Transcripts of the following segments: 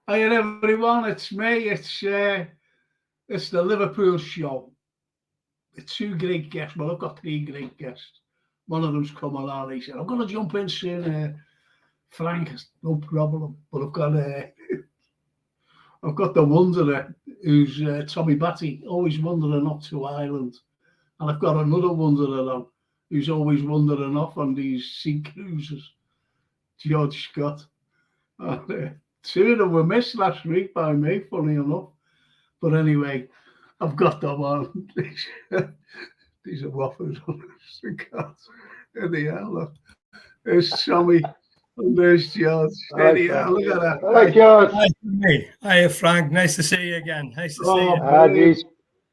Hi everyone, it's me. It's the Liverpool show. The two great guests. Well, I've got three great guests. One of them's come along. He said, "I'm going to jump in soon." Frank, no problem. But I've got the wanderer, who's Tommy Batty, always wandering up to Ireland, and I've got another wanderer on, who's always wandering off on these sea cruises, George Scott. Two of them were missed last week by me, funny enough. But anyway, I've got them on. These are waffles on anyhow, look. There's Tommy and there's George. Anyhow, look at that. Hi, George. Hi, Frank. Nice to see you again. Nice to see you.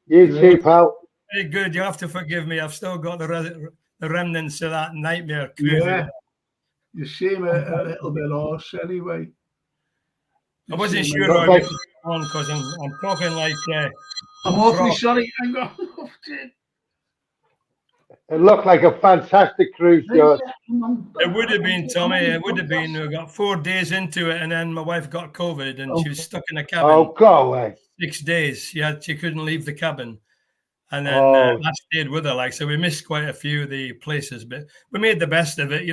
You too, pal. Very good. You have to forgive me. I've still got the remnants of that nightmare cruise. Yeah. You seem a little bit hoarse anyway. I wasn't sure I was on because I'm talking like. I'm awfully sorry. Hang on. It looked like a fantastic cruise, George. It would have been, Tommy. It would have been. We got 4 days into it, and then my wife got COVID, and she was stuck in a cabin. Oh, go away. 6 days. She couldn't leave the cabin, and then I stayed with her. So we missed quite a few of the places, but we made the best of it,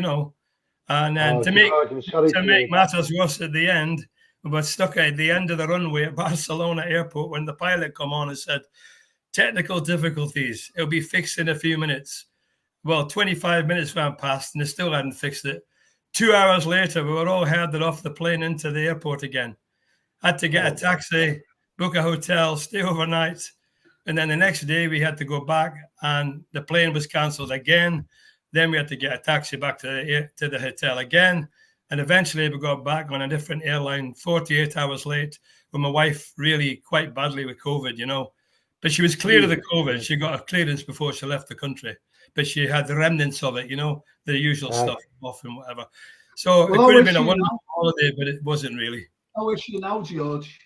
And then to make matters worse at the end, we were stuck at the end of the runway at Barcelona airport when the pilot come on and said, "Technical difficulties. It'll be fixed in a few minutes." Well, 25 minutes went past and they still hadn't fixed it. 2 hours later, we were all headed off the plane into the airport again. Had to get a taxi, book a hotel, stay overnight. And then the next day we had to go back and the plane was cancelled again. Then we had to get a taxi back to the hotel again. And eventually we got back on a different airline 48 hours late with my wife really quite badly with COVID, But she was clear of the COVID. She got a clearance before she left the country. But she had the remnants of it, the usual stuff off and whatever. So it could have been a wonderful holiday, but it wasn't really. How is she now, George?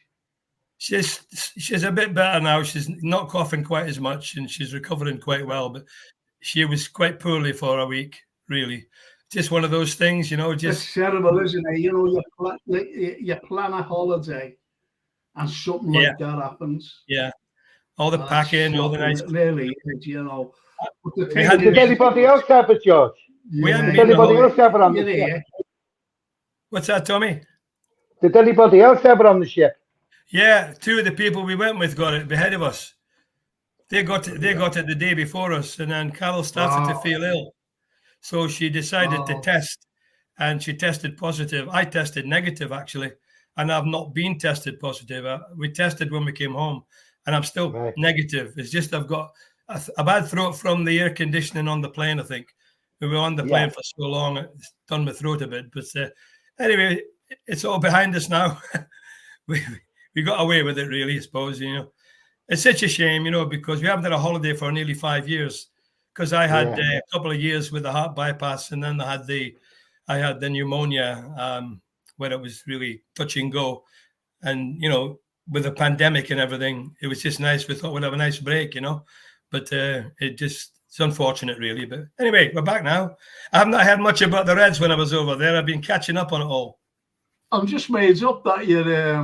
She's a bit better now. She's not coughing quite as much and she's recovering quite well. But she was quite poorly for a week, really. Just one of those things, just... It's terrible, isn't it? You plan a holiday and something like that happens. Yeah. All the packing, all the nice... Really, Did anybody else have it, George? Did anybody else have it on the ship? What's that, Tommy? Did anybody else have it on the ship? Yeah, 2 of the people we went with got it ahead of us. They got it the day before us, and then Carol started to feel ill. So she decided to test, and she tested positive. I tested negative, actually, and I've not been tested positive. We tested when we came home, and I'm still negative. It's just I've got a bad throat from the air conditioning on the plane, I think. We were on the plane for so long, it's done my throat a bit. But anyway, it's all behind us now. we got away with it, really, I suppose, It's such a shame, because we haven't had a holiday for nearly 5 years. Because I had a couple of years with the heart bypass, and then I had the pneumonia, where it was really touch and go. And, with the pandemic and everything, it was just nice. We thought we'd have a nice break, But it's unfortunate, really. But anyway, we're back now. I have not heard much about the Reds when I was over there. I've been catching up on it all. I'm just made up that you're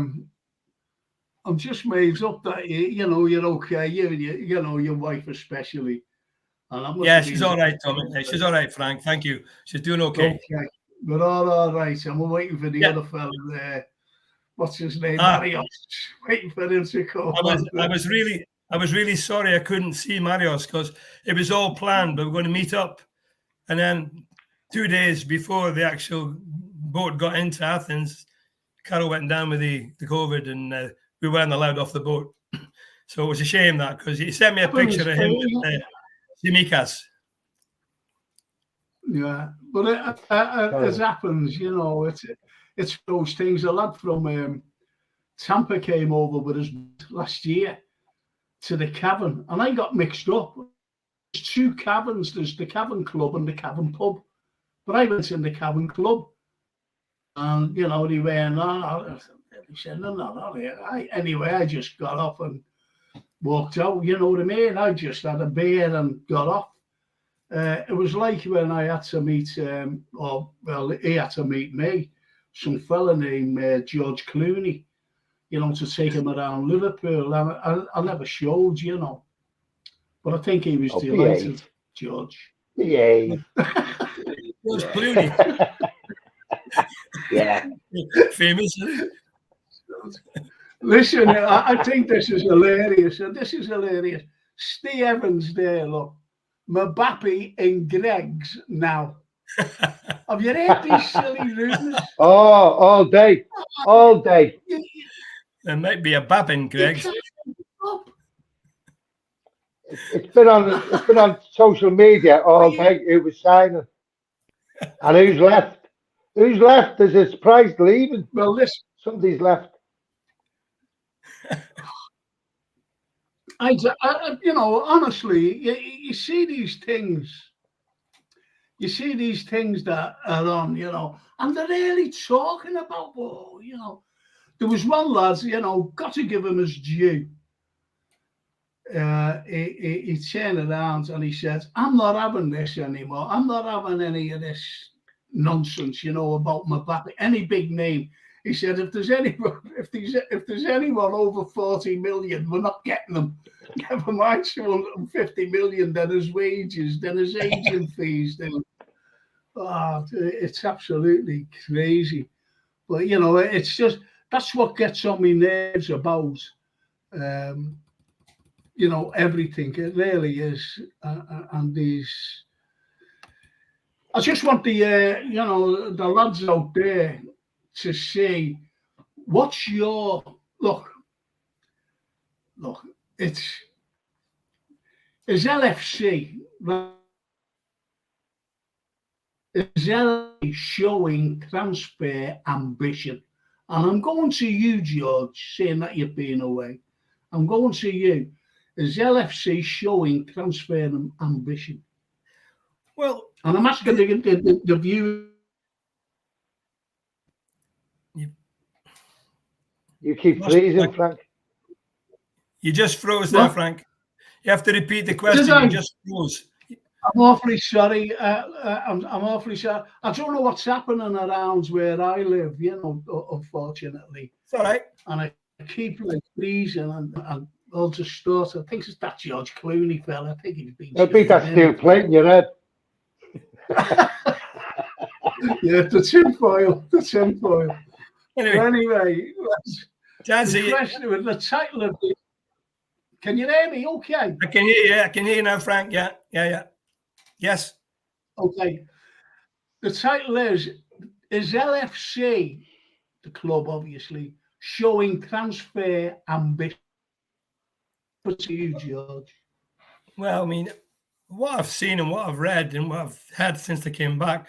okay. Your wife especially. Yeah, she's all right, Tommy. She's all right, Frank. Thank you. She's doing okay. We're all right. And we're waiting for the other fella there. What's his name? Marios. Waiting for him to come. I was really sorry I couldn't see Marios because it was all planned, but we're going to meet up. And then 2 days before the actual boat got into Athens, Carol went down with the COVID and we weren't allowed off the boat. So it was a shame that because he sent me a picture of him with Simikas. Yeah, but it happens, it's those things. A lad from Tampa came over with us last year to the cavern, and I got mixed up. There's 2 caverns. There's the Cavern Club and the Cavern Pub, but I went in the Cavern Club, and they went, he said, no. Anyway, I just got off and walked out. You know what I mean? I just had a beer and got off. It was like when I had to meet, he had to meet me, some fella named George Clooney. you know, to take him around Liverpool. And I never showed, you know. But I think he was delighted, George. Yeah. George Clooney. Yeah. Famous. Listen, I think this is hilarious. This is hilarious. Steve Evans there, look. Mbappe and Greggs now. Have you heard these silly rumours? Oh, all day. All day. There might be a Babbin, Greg. It's been on social media all day. It was signing. And who's left? Who's left? There's a surprise leaving. Well, listen. Somebody's left. You know, honestly, you see these things. You see these things that are on, you know, and they're really talking about, oh, you know. There was one lad, you know, got to give him his due. He turned around and he said, I'm not having this anymore. I'm not having any of this nonsense, you know, about Mbappe, any big name. He said, if there's anyone over 40 million, we're not getting them. Never mind 250 million, then his wages, then his agent fees. Then, it's absolutely crazy. But, you know, it's just, that's what gets on my nerves about, you know, everything. It really is. And these, I just want the, you know, the lads out there to see what's your, look, it's, is LFC, is LFC showing transfer ambition? And I'm going to you, George, saying that you've been away. I'm going to you. Is LFC showing transfer ambition? Well, and I'm asking the view. You keep freezing, Frank. You just froze there, Frank. You have to repeat the question. You just froze. I'm awfully sorry. I'm awfully sorry. I don't know what's happening around where I live, you know, unfortunately. It's all right. And I keep like freezing and all just start. I think it's that George Clooney fella. I think he's been. Don't beat that steel plate in your head. Yeah, the tinfoil. The tinfoil. Anyway, the question with the title of the. Can you hear me? Okay. I can hear you. I can hear you now, Frank. Yeah. Yes. Okay. The title is LFC, the club obviously, showing transfer ambition? To you, George. Well, I mean, what I've seen and what I've read and what I've heard since they came back,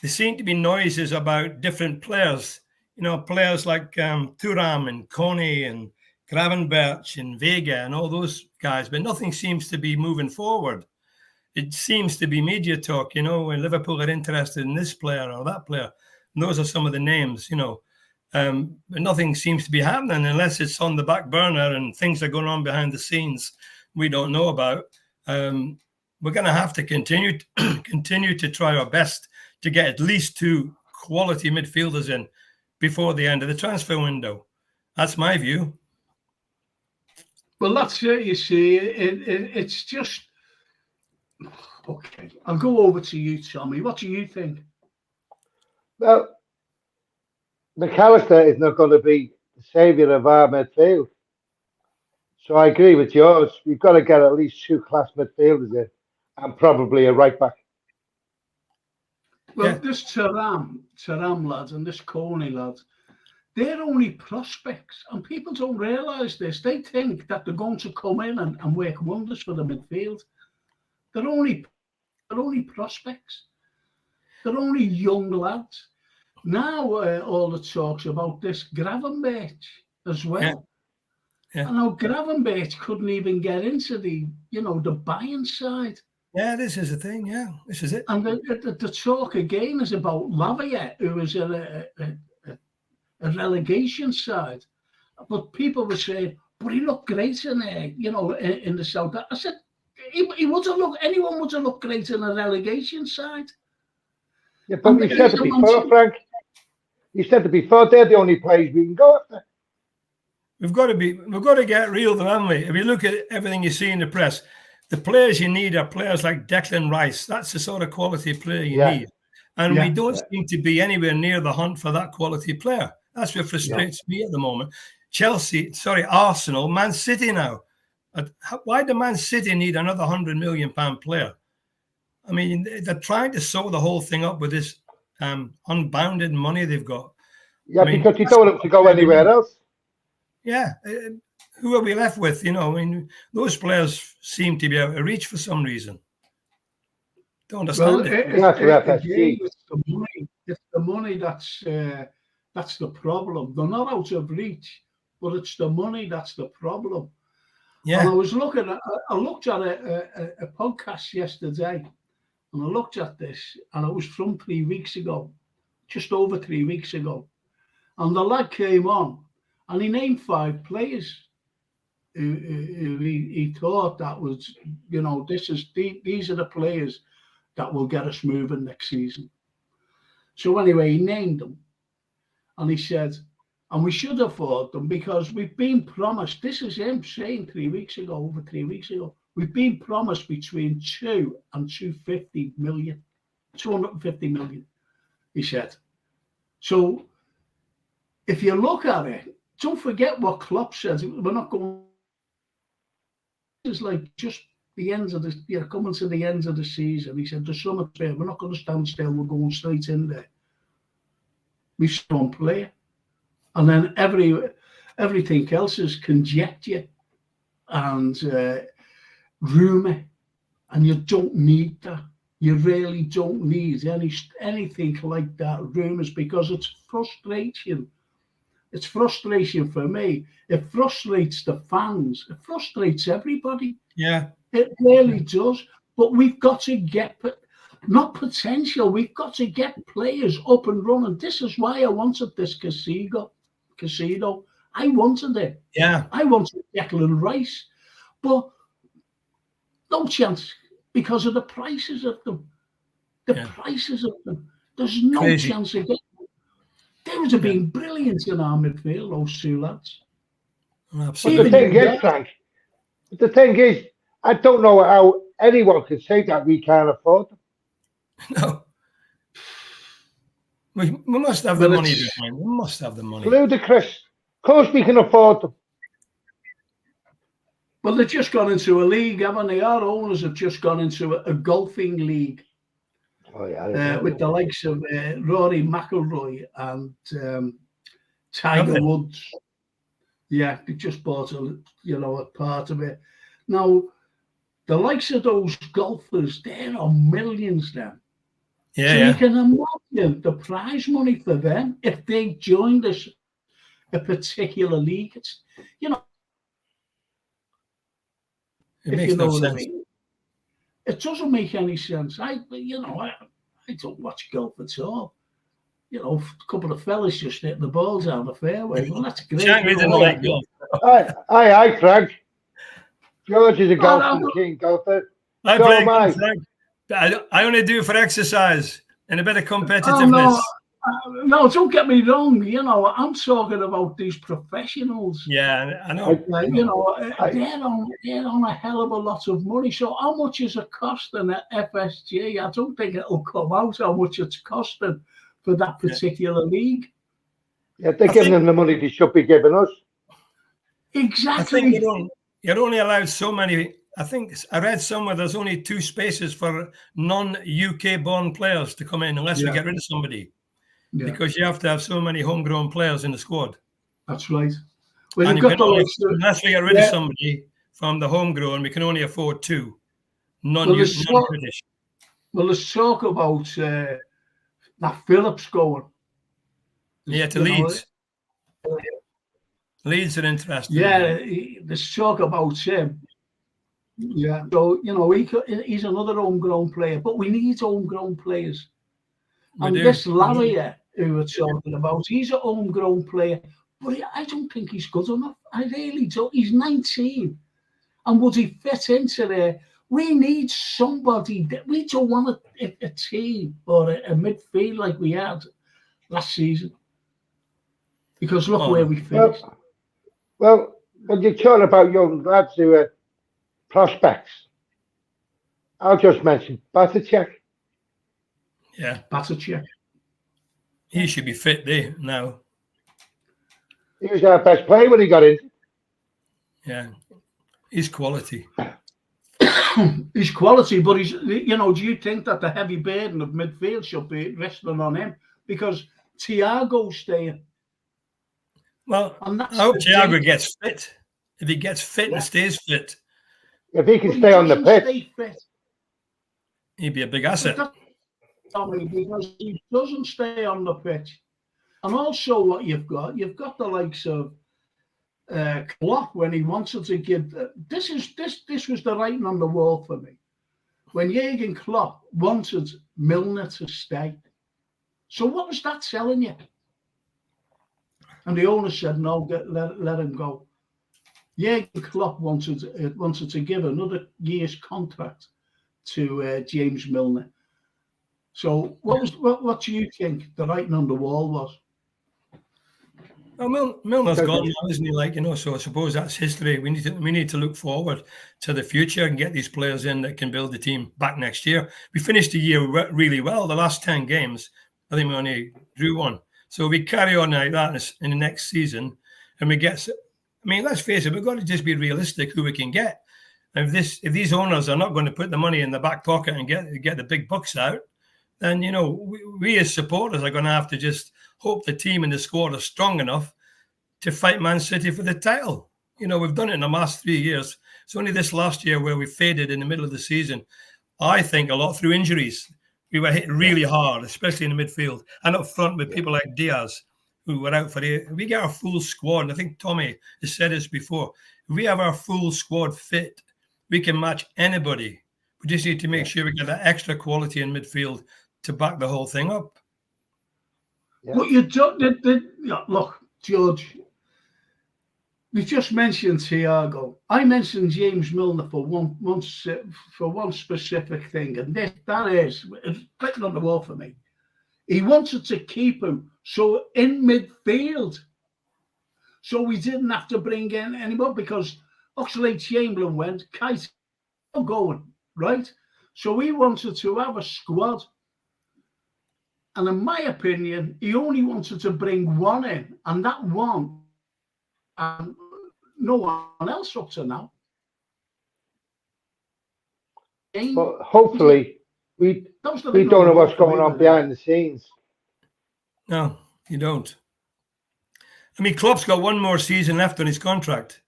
there seem to be noises about different players. You know, players like Thuram and Kone and Gravenberch and Vega and all those guys, but nothing seems to be moving forward. It seems to be media talk, you know, when Liverpool are interested in this player or that player. And those are some of the names, you know. But nothing seems to be happening unless it's on the back burner and things are going on behind the scenes we don't know about. We're going to have to continue to try our best to get at least 2 quality midfielders in before the end of the transfer window. That's my view. Well, that's it, you see. It's just... Okay, I'll go over to you, Tommy. What do you think? Well, McAllister is not going to be the saviour of our midfield. So I agree with yours. We've got to get at least 2 class midfielders in and probably a right back. Well, this Thuram lads and this Kone lads, they're only prospects, and people don't realise this. They think that they're going to come in and work wonders for the midfield. They're only prospects. They're only young lads. Now all the talks about this Gravenberch as well. Yeah. And now Gravenberch couldn't even get into the buying side. Yeah, this is the thing. Yeah, this is it. And the talk again is about Lavia, who is a relegation side. But people were saying, but he looked great in in the south. I said, he would have looked. Anyone would have looked great in a relegation side. Yeah, but we said it before, Frank. You said it before. They're the only players we can go after. we've got to get real, then, haven't we? If you look at everything you see in the press, the players you need are players like Declan Rice. That's the sort of quality player you need. And we don't seem to be anywhere near the hunt for that quality player. That's what frustrates me at the moment. Arsenal, Man City now. Why do Man City need another £100 million player? I mean, they're trying to sew the whole thing up with this unbounded money they've got. Yeah, because you don't want them to go anywhere else. Yeah. Who are we left with? You know, I mean, those players seem to be out of reach for some reason. Don't understand it. It's the money. It's the money that's the problem. They're not out of reach, but it's the money that's the problem. Yeah. And I looked at a podcast yesterday, and I looked at this, and it was from 3 weeks ago, just over 3 weeks ago. And the lad came on, and he named 5 players who he thought that was, you know, these are the players that will get us moving next season. So anyway, he named them, and he said, and we should afford them because we've been promised, this is him saying 3 weeks ago, over 3 weeks ago, we've been promised between 2 and 250 million, 250 million, he said. So if you look at it, don't forget what Klopp says. We're not going. It's like just the ends of the. You're coming to the ends of the season. He said, "There's something there. We're not going to stand still. We're going straight in there. We've strong player, and then everything else is conjecture and rumor, and you don't need that. You really don't need anything like that, rumors, because it's frustration. It's frustration for me. It frustrates the fans. It frustrates everybody. Yeah. It really does. But we've got to get, not potential, we've got to get players up and running. This is why I wanted this casino. I wanted it. Yeah. I wanted Declan Rice. But no chance because of the prices of them. Prices of them. There's no chance of getting. They would have been brilliant in our midfield, those 2 lads. Absolutely. But the thing is, I don't know how anyone can say that we can't afford them. No. We must have the money behind. We must have the money. Ludicrous. Of course we can afford them. Well, they've just gone into a league, haven't they? Our owners have just gone into a golfing league. Oh, yeah, with the likes of Rory McIlroy and Tiger Woods. Yeah, they just bought a part of it. Now, the likes of those golfers, they're on millions now. Yeah, so you can imagine the prize money for them if they joined a particular league. It's, you know, it makes no sense. I mean. It doesn't make any sense. I don't watch golf at all. You know, a couple of fellas just hitting the ball down the fairway. Well, that's great. Hi, Frank. George is a golfer, king golfer. I play golf, Frank. I only do it for exercise and a bit of competitiveness. No, don't get me wrong. You know, I'm talking about these professionals. Yeah, I know. They're on a hell of a lot of money. So how much is it costing at FSG? I don't think it'll come out how much it's costing for that particular league. Yeah, they're giving them the money they should be giving us. Exactly. I think you're only allowed so many. I think I read somewhere there's only 2 spaces for non-UK born players to come in unless we get rid of somebody. Yeah. Because you have to have so many homegrown players in the squad. That's right. Well, unless we get rid of somebody from the homegrown, we can only afford 2 non-British. Well, let's talk about that Phillips going. Yeah, to Leeds. Leeds are interested. Yeah, let's talk about him. Yeah, so, you know, he's another homegrown player, but we need homegrown players. This Larry who we're talking about, he's a homegrown player, but I don't think he's good enough. I really don't. He's 19. And would he fit into there? We need somebody. We don't want a team or a midfield like we had last season. Because look where we finished. Well, when you're talking about young lads who are prospects, I'll just mention Batacek. Yeah, Batacek. he should be fit there now. He was our best player when he got in. Yeah, he's quality. He's quality, but he's, you know, do you think that the heavy burden of midfield should be resting on him? Because Thiago's staying. Well, I hope Thiago gets fit. If he gets fit and stays fit. If he can stay on the pitch, he'd be a big asset. Because he doesn't stay on the pitch. And also what you've got the likes of Klopp when he wanted to give this was the writing on the wall for me. When Jurgen Klopp wanted Milner to stay. So what was that telling you? And the owner said, no, let him go. Jurgen Klopp wanted to give another year's contract to James Milner. So what do you think the writing on the wall was? Well, Milner's gone now, isn't he? Like, you know, so I suppose that's history. We need to look forward to the future and get these players in that can build the team back next year. We finished the year really well. The last 10 games, I think we only drew one. So we carry on like that in the next season, and we get. I mean, let's face it, we've got to just be realistic who we can get. And if these owners are not going to put the money in the back pocket and get the big bucks out, then, you know, we as supporters are going to have to just hope the team and the squad are strong enough to fight Man City for the title. You know, we've done it in the last 3 years. It's only this last year where we faded in the middle of the season. I think a lot through injuries. We were hit really hard, especially in the midfield and up front with people like Diaz, who were out for the. We get our full squad, and I think Tommy has said this before. If we have our full squad fit, we can match anybody. We just need to make sure we get that extra quality in midfield to back the whole thing up. But you don't. Look, George. We just mentioned Thiago. I mentioned James Milner for one specific thing, and that is written on the wall for me. He wanted to keep him in midfield, so we didn't have to bring in anybody because Oxlade-Chamberlain went, Kite, I'm going, right? So we wanted to have a squad. And in my opinion, he only wanted to bring one in, and that one, no one else up to now. But hopefully, we don't know what's going on behind the scenes. No, you don't. I mean, Klopp's got one more season left on his contract,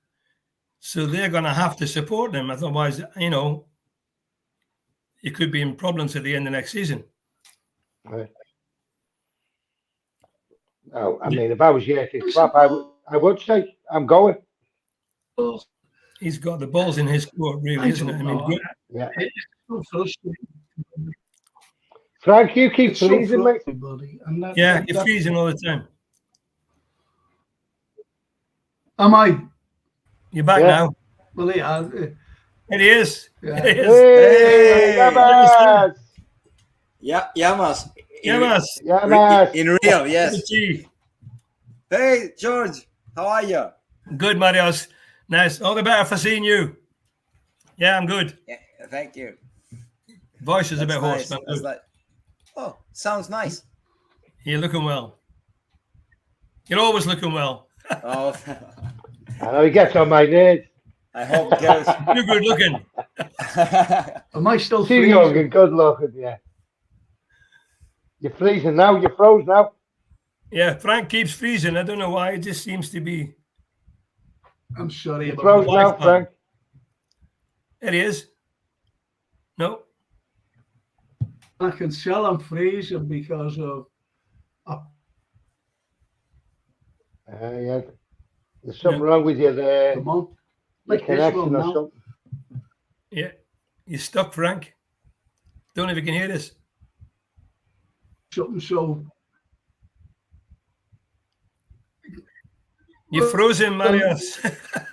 so they're going to have to support him. Otherwise, you know, he could be in problems at the end of next season. Right. No, I mean, if I was Jurgen Klopp, I would say I'm going. He's got the balls in his court, really, isn't it? I mean, yeah. It's so frustrating. Frank, you keep freezing, mate. Yeah, you're freezing all the time. Am I? You're back now. Well, yeah. It is. Yeah. It is. Hey, Yamas. Yeah, Yamas. Yamas. In real, yes. Hey, Hey, George, how are you? good, Marios. Nice. All the better for seeing you. Yeah, I'm good. Yeah, thank you. Voice is a bit hoarse, nice. but good. Oh, sounds nice. You're looking well. You're always looking well. Oh, I know he gets on my nerves. I hope it goes. You're good looking. Am I still Too freezing? young and good looking, yeah. You're freezing now. You're froze now. Yeah, Frank keeps freezing. I don't know why. It just seems to be. I'm sorry You're about froze that. now, Frank. It is. No. I can tell I'm freezing because of. Yeah. There's something wrong with you there. Come on. Your Like this connection one or now. something. Yeah. You're stuck, Frank. Don't know if you can hear this. Something so. You're frozen, Marius.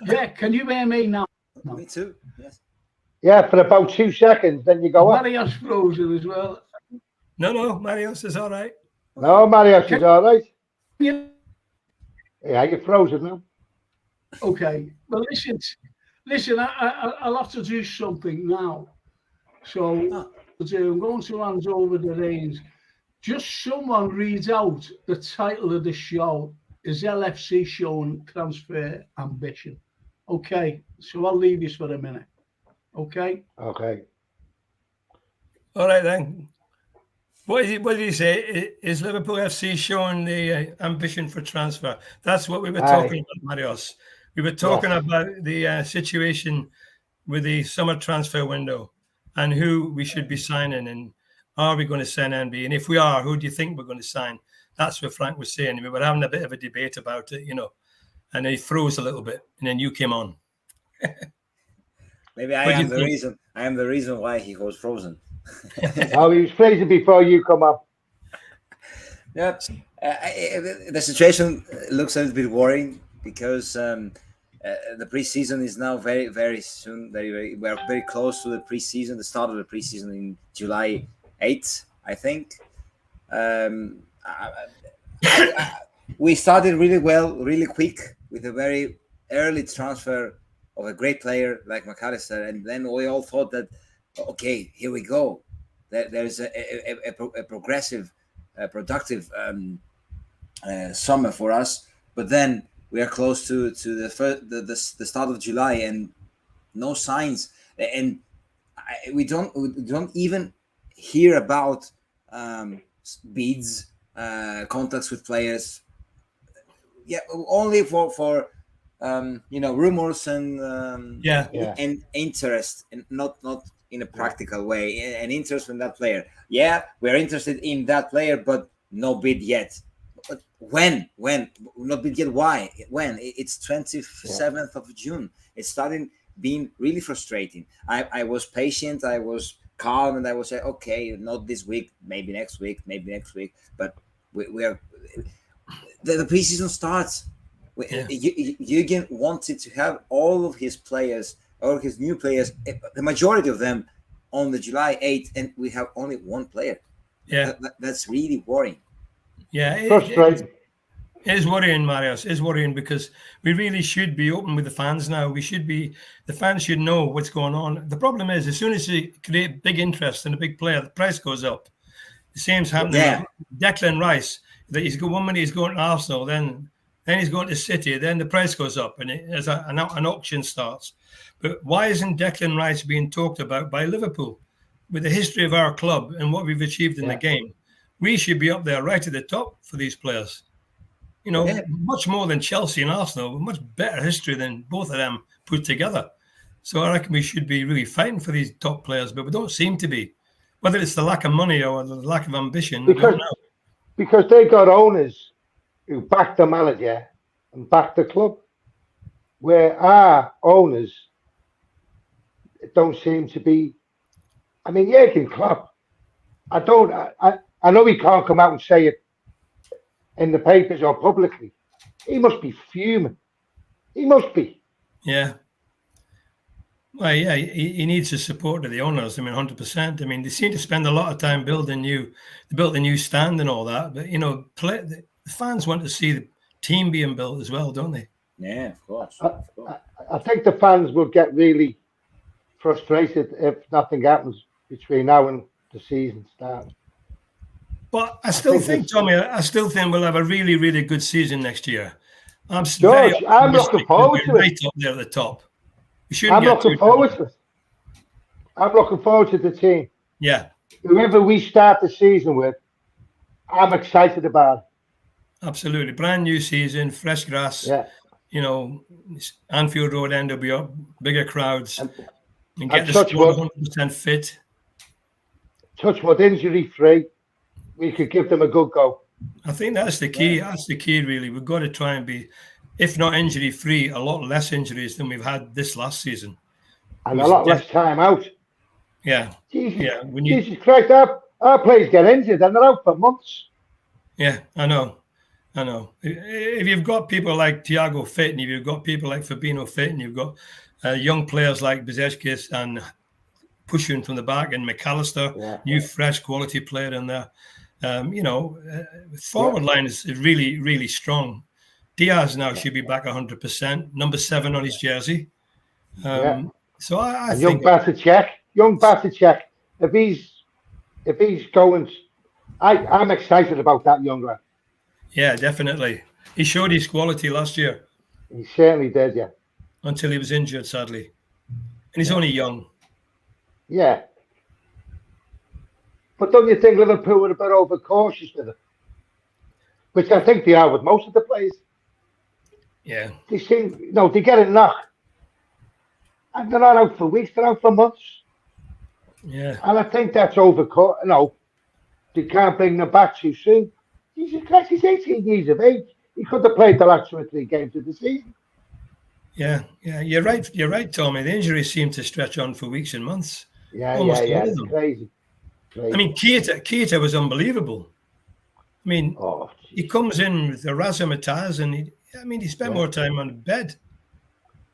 Yeah, can you hear me now? Me too. Yes. Yeah, for about 2 seconds, then you go up. Marius frozen as well. No, Marius is all right. No, Marius is all right. Yeah. Yeah, you're frozen now. Okay. Well, listen. I'll have to do something now. So I'm going to hand over the reins. Just someone reads out the title of the show is LFC showing transfer ambition. Okay. So I'll leave you for a minute. Okay. Okay. All right then. What did he say? Is Liverpool FC showing the ambition for transfer? That's what we were talking about, Marios. We were talking about the situation with the summer transfer window and who we should be signing, and are we going to sign NB? And if we are, who do you think we're going to sign? That's what Frank was saying. We were having a bit of a debate about it, and he froze a little bit, and then you came on. Maybe I am the reason. I am the reason why he was frozen. Oh, he was freezing before you come up. Yep. The situation looks a little bit worrying because the preseason is now very, very soon. We are very close to the preseason. The start of the preseason in July 8th, I think. We started really well, really quick with a very early transfer of a great player like McAllister, and then we all thought that, okay, here we go. There's a progressive, productive summer for us. But then we are close to the start of July and no signs, and we don't even hear about bids, contacts with players. Yeah, only for rumors and and interest, and not in a practical way, an interest in that player. Yeah, we're interested in that player, but no bid yet. But when not bid yet? Why? When? It's 27th of June. It's starting being really frustrating. I was patient, I was calm, and I was say, okay, not this week, maybe next week, but we are. The preseason starts. Jürgen wanted to have all of his players, all of his new players, the majority of them on the July 8th, and we have only one player. Yeah. That's really worrying. Yeah. Frustrating. It is worrying, Marius. It is worrying because we really should be open with the fans now. The fans should know what's going on. The problem is, as soon as you create big interest in a big player, the price goes up. The same's happening with Declan Rice. That he's got 1 minute he's going to Arsenal, then he's going to City, then the price goes up and an auction starts. But why isn't Declan Rice being talked about by Liverpool? With the history of our club and what we've achieved in the game, we should be up there right at the top for these players. Much more than Chelsea and Arsenal, much better history than both of them put together. So I reckon we should be really fighting for these top players, but we don't seem to be. Whether it's the lack of money or the lack of ambition, I don't know. Because they got owners who back the manager and back the club, where our owners don't seem to be. I mean, Jürgen Klopp, I know he can't come out and say it in the papers or publicly. He must be fuming. He must be. Yeah. Well, yeah, he needs the support of the owners. I mean, 100%. I mean, they seem to spend a lot of time building the new stand and all that. But, the fans want to see the team being built as well, don't they? Yeah, of course. I think the fans will get really frustrated if nothing happens between now and the season starts. But I still think, Tommy, we'll have a really, really good season next year. I'm looking forward to it. Right up there at the top. I'm looking forward to it. I'm looking forward to the team. Yeah. Whoever we start the season with, I'm excited about it. Absolutely. Brand new season, fresh grass. Yeah. Anfield Road end will be up, bigger crowds. And get the squad 100% fit. Touchwood, injury free. We could give them a good go. I think that's the key. Yeah. That's the key, really. We've got to try and be, if not injury free, a lot less injuries than we've had this last season. And a lot less time out. Yeah. Jesus Christ, our players get injured and they're out for months. Yeah, I know. If you've got people like Thiago fit, and if you've got people like Fabinho fit, and you've got young players like Bezeckis and pushing from the back, and McAllister, new fresh quality player in there. Forward line is really, really strong. Diaz now should be back 100%. Number 7 on his jersey. So I and think young Bartacek, if he's going, I'm excited about that young lad. Yeah, definitely. He showed his quality last year. He certainly did, yeah. Until he was injured, sadly. And he's only young. Yeah. But don't you think Liverpool were a bit overcautious with it? Which I think they are with most of the players. Yeah. They seem, they get a knock. And they're not out for weeks, they're out for months. Yeah. And I think that's overcut. They can't bring them back too soon. Jesus Christ, he's 18 years of age. He could have played the last 2 or 3 games of the season. Yeah. You're right, Tommy. The injuries seem to stretch on for weeks and months. Yeah. It's crazy. I mean, Keita was unbelievable. I mean, he comes in with the razzmatazz, and he spent more time on the bed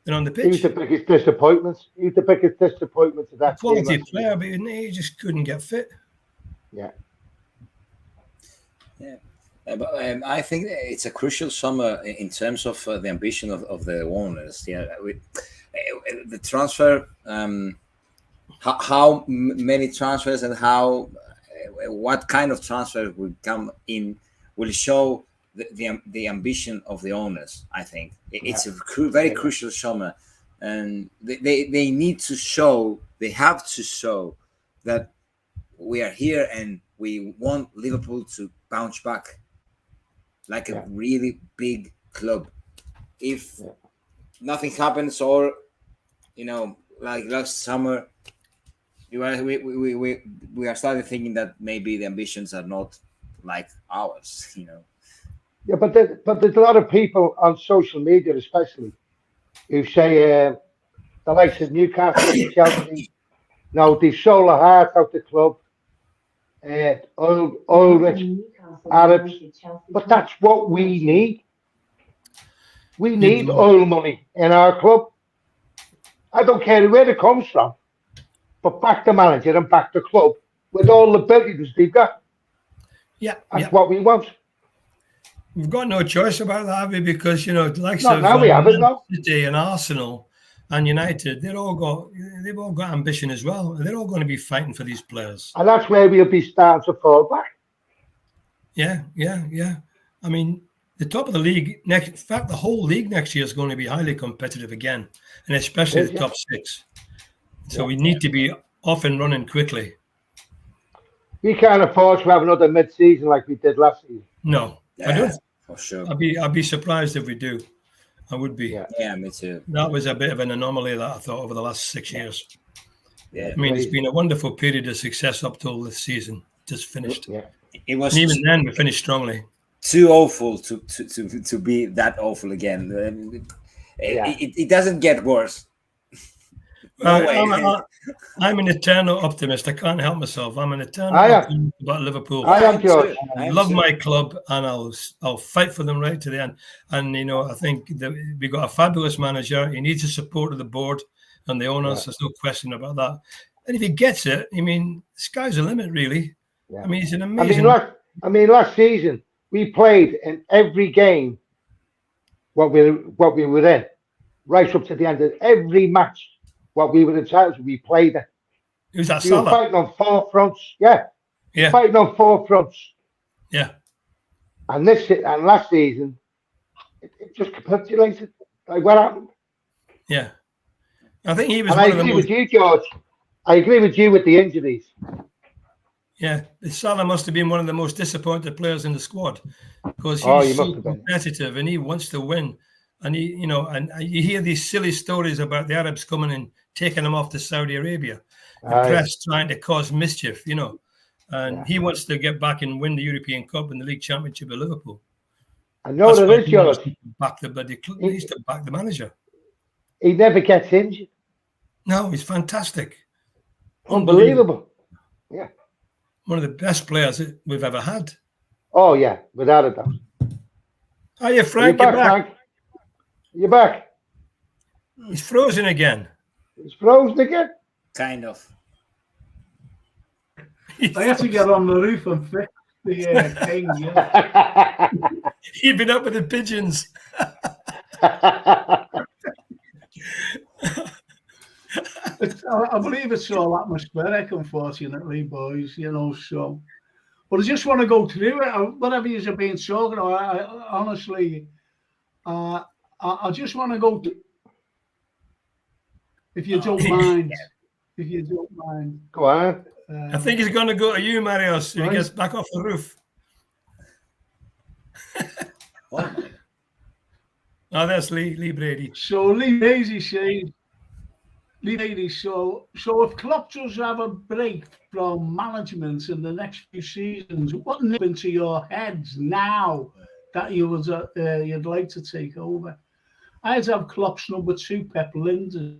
than on the pitch. He was the biggest disappointment. Of that quality player, but he just couldn't get fit. Yeah. But I think it's a crucial summer in terms of the ambition of the owners. Yeah, the transfer, how many transfers and what kind of transfer will come in will show the ambition of the owners. I think it's a very crucial summer, and they need to show. They have to show that we are here and we want Liverpool to bounce back like a really big club. If nothing happens, or like last summer, we are starting thinking that maybe the ambitions are not like ours. Yeah, but there's a lot of people on social media, especially, who say the likes of Newcastle and Chelsea. They sold the heart out the club. Oil rich Arabs, but that's what we need. We need oil money in our club. I don't care where it comes from, but back the manager and back the club with all the abilities they've got. Yeah, that's what we want. We've got no choice about that, have we? Because the likes of Man City and Arsenal and United, they've all got ambition as well. They're all going to be fighting for these players. And that's where we'll be starting to fall back. Yeah. I mean, the top of the league, in fact, the whole league next year is going to be highly competitive again, and especially the top 6. So we need to be off and running quickly. We can't afford to have another mid-season like we did last season. No, I don't. For sure. I'd be surprised if we do. I would be. Yeah, me too. That was a bit of an anomaly that I thought over the last 6 years. Yeah. I mean, it's been a wonderful period of success up till this season. Just finished. Yeah. It was. And even then, we finished strongly. Too awful to be that awful again. It doesn't get worse. I'm an eternal optimist. I can't help myself. I'm an eternal optimist about Liverpool. I am, George. I love my club, and I'll fight for them right to the end. And I think that we got a fabulous manager. He needs the support of the board and the owners. There's no question about that. And if he gets it, the sky's the limit, really. Yeah. I mean, he's an amazing. Last season we played in every game what we were in, right up to the end of every match. What we were entitled to, we played it. Who's that? We were fighting on 4 fronts. Yeah. Fighting on 4 fronts. Yeah. And last season, it just capitulated. Like, what happened? Yeah. I think he was. And I agree with you, George. I agree with you with the injuries. Yeah, Salah must have been one of the most disappointed players in the squad because he's so competitive and he wants to win. And and you hear these silly stories about the Arabs coming and taking him off to Saudi Arabia, the press trying to cause mischief, and he wants to get back and win the European Cup and the League Championship of Liverpool. I know there is, George. Back the bloody club. He needs to back the manager. He never gets injured. No, he's fantastic. Unbelievable. Yeah. One of the best players that we've ever had. Oh, yeah, without a doubt. Hiya, Frank. You're back. Frank. You're back. He's frozen again. He's frozen again? Kind of. I had to get on the roof and fix the thing. Yeah. He'd been up with the pigeons. I believe it's all atmospheric, unfortunately, boys. So. But I just want to go through it. Whatever you've been talking about, honestly, I just want to go. If you don't mind. If you don't mind. Go on. I think he's going to go to you, Marios, if right. he gets back off the roof. What? Oh, that's Lee Brady. So Lee Brady says, so if Klopp does have a break from management in the next few seasons, what nip into your heads now that you'd like to take over? I'd have Klopp's number 2, Pep Linders.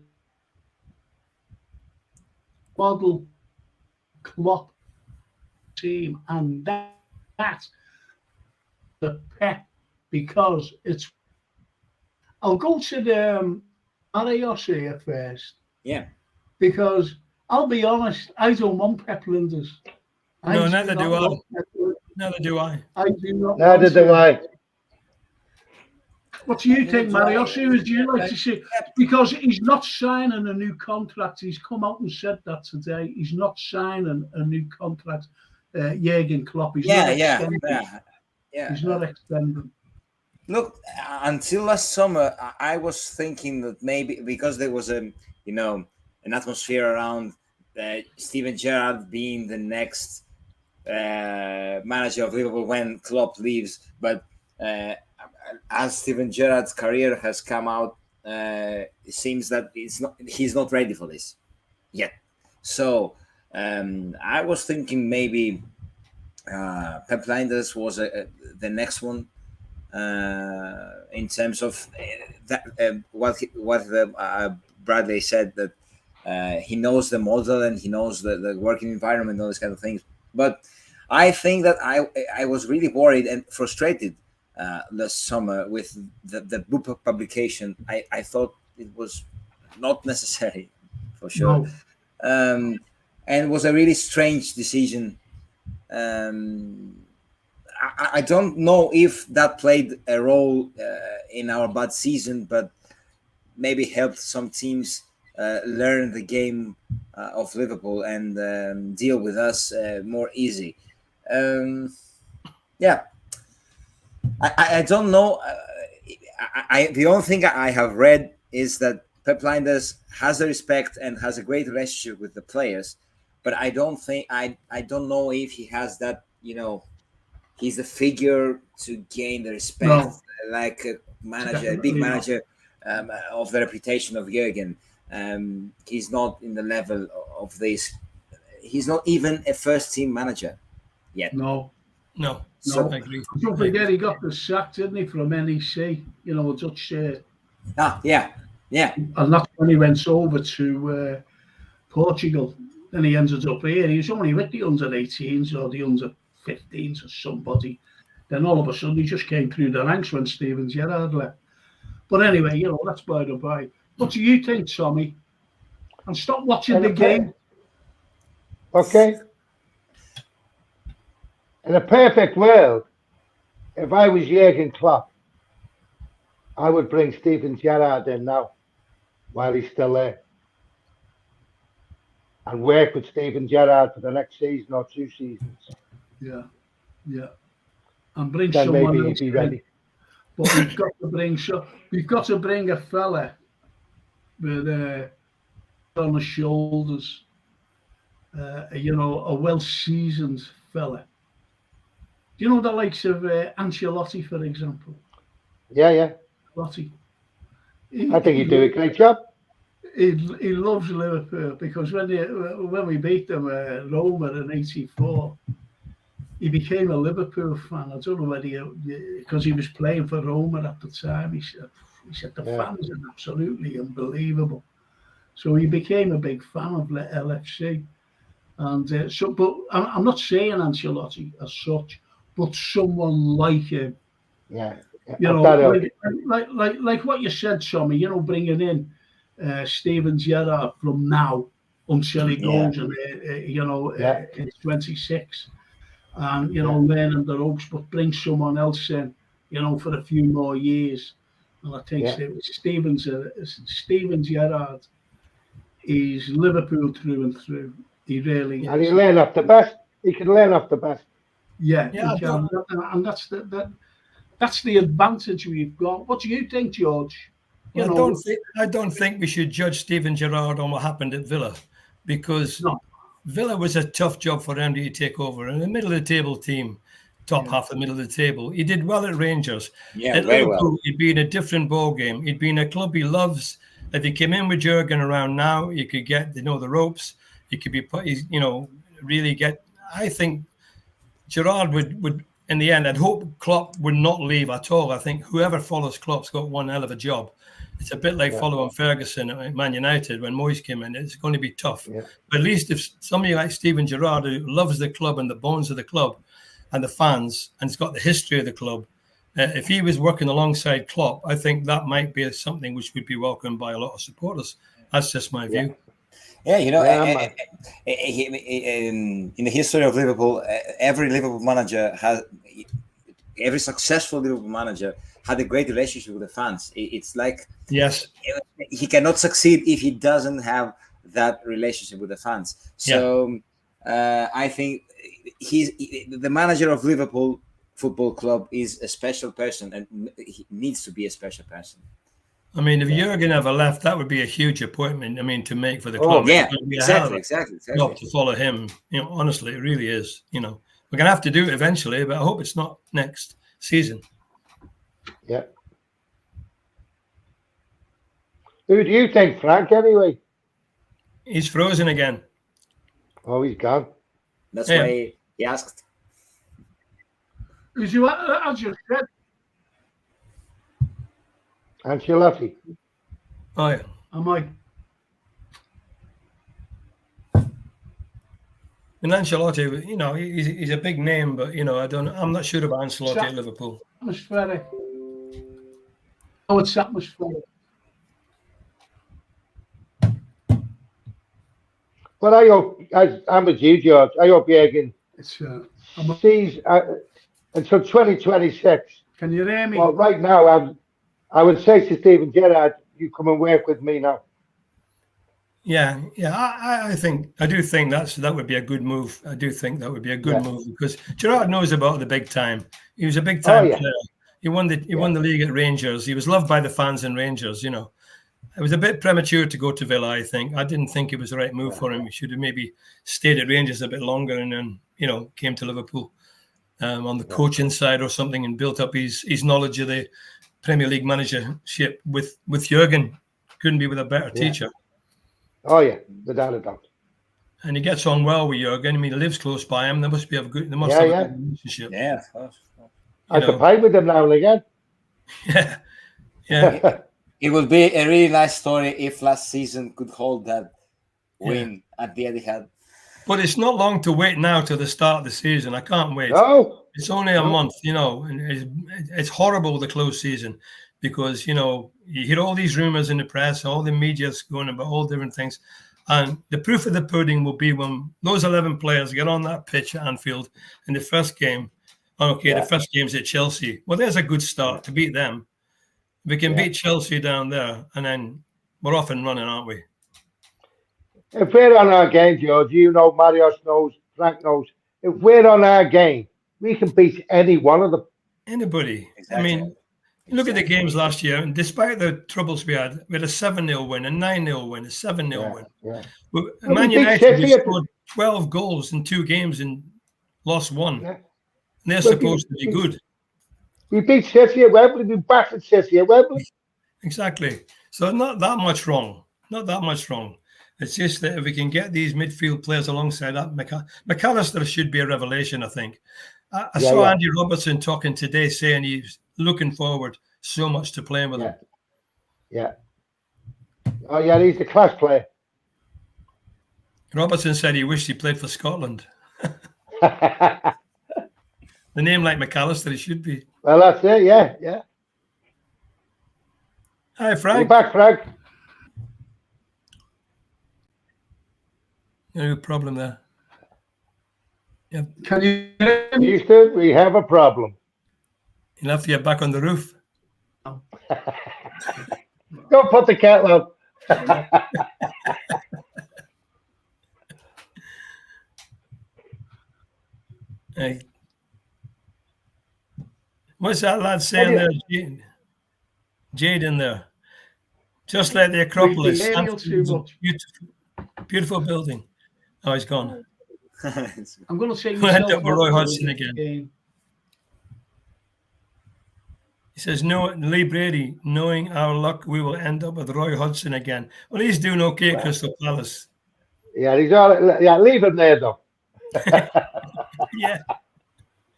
Model Klopp team, and that's the Pep, because it's. I'll go to the Marios here first. Yeah. Because I'll be honest, I don't want Pep Linders. No, neither do I. Neither do I. I do not. Neither do I. What do you think, Marios? Who would you like to see? Because he's not signing a new contract. He's come out and said that today. He's not signing a new contract. Jurgen Klopp. He's not extending. He's not extending. Look, until last summer, I was thinking that maybe because there was an atmosphere around Steven Gerrard being the next manager of Liverpool when Klopp leaves, but as Steven Gerrard's career has come out, it seems that he's not ready for this yet. So I was thinking maybe Pep Linders was the next one. In terms of what Bradley said, that he knows the model and he knows the working environment and all these kind of things. But I think that I was really worried and frustrated last summer with the book publication. I thought it was not necessary, for sure. No. And it was a really strange decision. I don't know if that played a role in our bad season, but maybe helped some teams learn the game of Liverpool and deal with us more easy. Yeah, I don't know. The only thing I have read is that Pep Linders has the respect and has a great relationship with the players, but I don't know if he has that, he's the figure to gain the respect, like a manager, a big manager of the reputation of Jurgen. He's not in the level of this. He's not even a first-team manager yet. No. So, I agree. Don't forget, he got the sack, didn't he, from NEC? Dutch. Yeah. And that's when he went over to Portugal. Then he ended up here. He was only with the under-18s or the under-15s or somebody. Then all of a sudden he just came through the ranks when Steven Gerrard left. But anyway, that's by the by. What do you think, Tommy? And stop watching the game. Okay. In a perfect world, if I was Jurgen Klopp, I would bring Steven Gerrard in now while he's still there and work with Steven Gerrard for the next season or 2 seasons. Yeah. And bring then someone maybe else he'd be ready. But we've got to bring a fella with on the shoulders, a well-seasoned fella. Do you know the likes of Ancelotti, for example? Yeah. Ancelotti. I think he'd do a great job. He loves Liverpool because when we beat them Roma in '84, he became a Liverpool fan. I don't know whether because he was playing for Roma at the time. He said the fans are absolutely unbelievable. So he became a big fan of LFC. And but I'm not saying Ancelotti as such, but someone like him. Yeah. Like what you said, Tommy. Bringing in Steven Gerrard from now until he goes and it's 26, and learning the ropes, but bring someone else in, for a few more years. And I think Steven Gerrard is Liverpool through and through. He really and is. he learn off the best. He can learn off the best. Yeah, he can. And that's the advantage we've got. What do you think, George? I don't think we should judge Steven Gerrard on what happened at Villa, because Villa was a tough job for him to take over. In the middle of the table team, top half of the middle of the table, he did well at Rangers. Yeah, at very Liverpool, well. He'd be in a different ball game. He'd be in a club he loves. If he came in with Jurgen around now, he could get the ropes. He could be, really get. I think Gerrard would in the end. I'd hope Klopp would not leave at all. I think whoever follows Klopp's got one hell of a job. It's a bit like following Ferguson at Man United when Moyes came in. It's going to be tough. Yeah. But at least if somebody like Steven Gerrard, who loves the club and the bones of the club and the fans, and has got the history of the club, if he was working alongside Klopp, I think that might be something which would be welcomed by a lot of supporters. That's just my view. Yeah, in the history of Liverpool, every successful Liverpool manager had a great relationship with the fans. It's like he cannot succeed if he doesn't have that relationship with the fans. So I think the manager of Liverpool Football Club is a special person, and he needs to be a special person. I mean, if Jurgen ever left, that would be a huge appointment. I mean, to make for the club. Oh, yeah, exactly. Job to follow him. Honestly, it really is. We're gonna have to do it eventually, but I hope it's not next season. Yeah. Who do you think, Frank? Anyway, he's frozen again. Oh, he's gone. That's why he asked. Is you as you said? Ancelotti. Oh yeah. Am I? And Ancelotti, he's a big name, but I'm not sure about Ancelotti at Liverpool. Atmospheric. Oh, it's atmospheric. But I hope, I'm with you, George. I hope Jurgen sees until 2026. Can you hear me? Well, right now, I would say to Steven Gerrard, you come and work with me now. Yeah. I do think that would be a good move. I do think that would be a good move, because Gerrard knows about the big time. He was a big time player. He won the league at Rangers. He was loved by the fans in Rangers. It was a bit premature to go to Villa, I think. I didn't think it was the right move for him. He should have maybe stayed at Rangers a bit longer and then, came to Liverpool on the coaching side or something, and built up his knowledge of the Premier League managership with Jurgen. Couldn't be with a better teacher. Oh yeah, without a doubt. And he gets on well with Jurgen. I mean, he lives close by him. They must have a good relationship. Yeah. I could play with him now and again. Yeah. It would be a really nice story if last season could hold that win at the Etihad. But it's not long to wait now till the start of the season. I can't wait. No. It's only a month, and it's horrible, the close season, because, you hear all these rumors in the press, all the media's going about all different things. And the proof of the pudding will be when those 11 players get on that pitch at Anfield in the first game. The first game's at Chelsea. Well, there's a good start to beat them. We can beat Chelsea down there, and then we're off and running, aren't we? If we're on our game, George, Marios knows, Frank knows, if we're on our game, we can beat any one of them. Anybody. Exactly. I mean, look at the games last year, and despite the troubles we had a 7-0 win, a 9-0 win, a 7-0 win. Yeah. Man United scored 12 goals in 2 games and lost 1. Yeah. And they're supposed to be good. We beat City at Wembley. We battered City at Wembley. Exactly. So not that much wrong. Not that much wrong. It's just that if we can get these midfield players alongside that, McAllister should be a revelation, I think. I saw Andy Robertson talking today, saying he's looking forward so much to playing with him. Yeah. Oh, yeah, he's a class player. Robertson said he wished he played for Scotland. The name like McAllister, he should be. Well, that's it, yeah. Hi, Frank. You're back, Frank. No problem there. Yeah. Can you hear me? Houston, we have a problem. You'll have to get back on the roof. Don't put the kettle on. Hey. What's that lad saying there, Jade in there? Just like the Acropolis. Beautiful, beautiful building. Oh, he's gone. I'm going to say we'll end up with Roy Hodgson again. He says, "No, Lee Brady, knowing our luck, we will end up with Roy Hodgson again." Well, he's doing okay at Crystal Palace. Yeah, he's all right. Yeah, leave him there though. Yeah,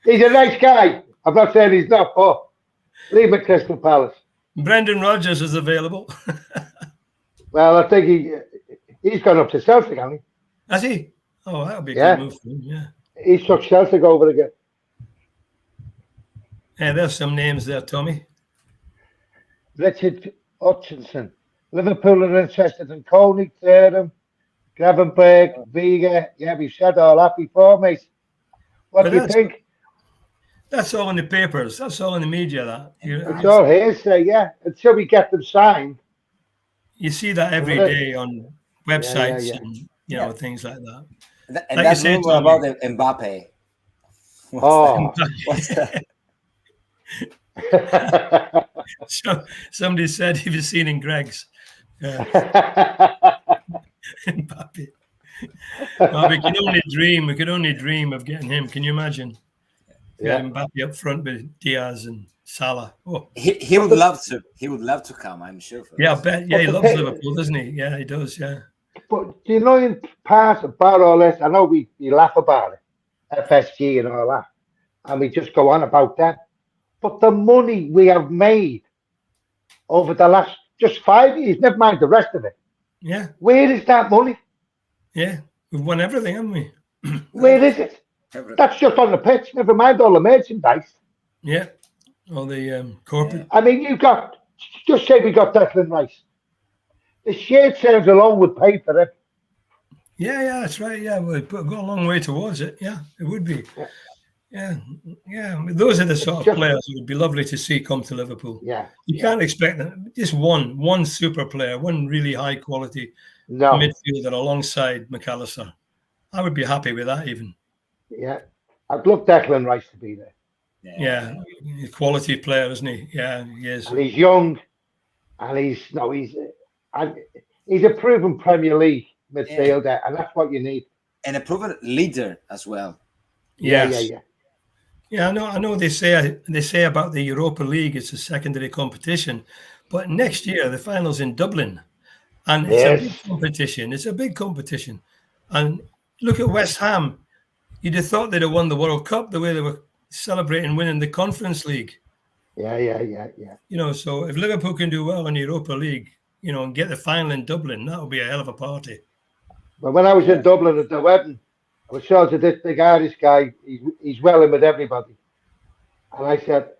he's a nice guy. I'm not saying he's not, but leave him at Crystal Palace. Brendan Rodgers is available. Well, I think he's gone up to Celtic, hasn't he? Has he? Oh, that would be a good move for him. Yeah, he took Celtic over again. Yeah, there's some names there, Tommy. Richard Hutchinson. Liverpool are interested in Koenig, Durham, Gravenberg, Vega. Yeah, we've said all that before, mate. What do you think? That's all in the papers. That's all in the media. It's all hearsay, yeah. Until we get them signed. You see that every day on websites and things like that. And like that's rumor about Mbappe. What's that? So somebody said he was seen in Greg's. Mbappe. Well, we can only dream of getting him. Can you imagine? Yeah, Mbappe up front with Diaz and Salah. Oh, he would love to. He would love to come. I'm sure. I bet. Yeah, he loves Liverpool, doesn't he? Yeah, he does. Yeah. But do you know, in part about all this, I know we laugh about it, FSG and all that, and we just go on about that. But the money we have made over the last just 5 years, never mind the rest of it. Yeah. Where is that money? Yeah, we've won everything, haven't we? Where is it? Everything. That's just on the pitch. Never mind all the merchandise. Yeah, all the corporate. I mean, just say we got Declan Rice. The shared sales alone would pay for it. Yeah, that's right. Yeah, we've got a long way towards it. Yeah, it would be. Yeah. I mean, those are the sort of players it would be lovely to see come to Liverpool. Yeah. You can't expect them. Just one super player, one really high quality midfielder alongside McAllister. I would be happy with that even. Yeah. I'd love Declan Rice to be there. Yeah. He's a quality player, isn't he? Yeah, he is. And he's young, and he's a proven Premier League midfielder, and that's what you need. And a proven leader as well. Yes. Yeah, I know they say about the Europa League it's a secondary competition, but next year the final's in Dublin, and it's a big competition. It's a big competition, and look at West Ham. You'd have thought they'd have won the World Cup the way they were celebrating winning the Conference League. Yeah. You know, so if Liverpool can do well in the Europa League, you know, and get the final in Dublin, that would be a hell of a party. But when I was in Dublin at the wedding, I was showing to this big Irish guy, he's well in with everybody. And I said,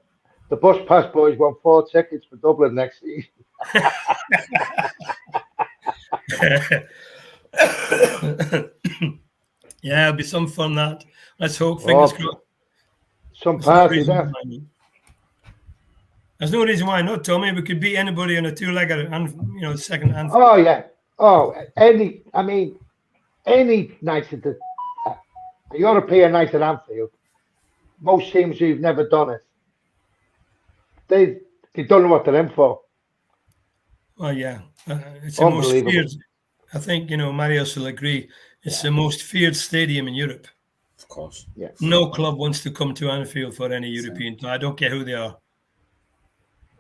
the bus pass boys want 4 tickets for Dublin next season. Yeah, it'll be some fun that. Let's hope, fingers crossed. Some party there. There's no reason why not, Tommy. We could beat anybody on a two-legger and second hand. Oh yeah. Oh, any night at the European night at Anfield, most teams who've never done it, they don't know what they're in for. Oh yeah, it's the most feared. I think Marius will agree. It's the most feared stadium in Europe. Of course, yeah. No club wants to come to Anfield for any European. I don't care who they are.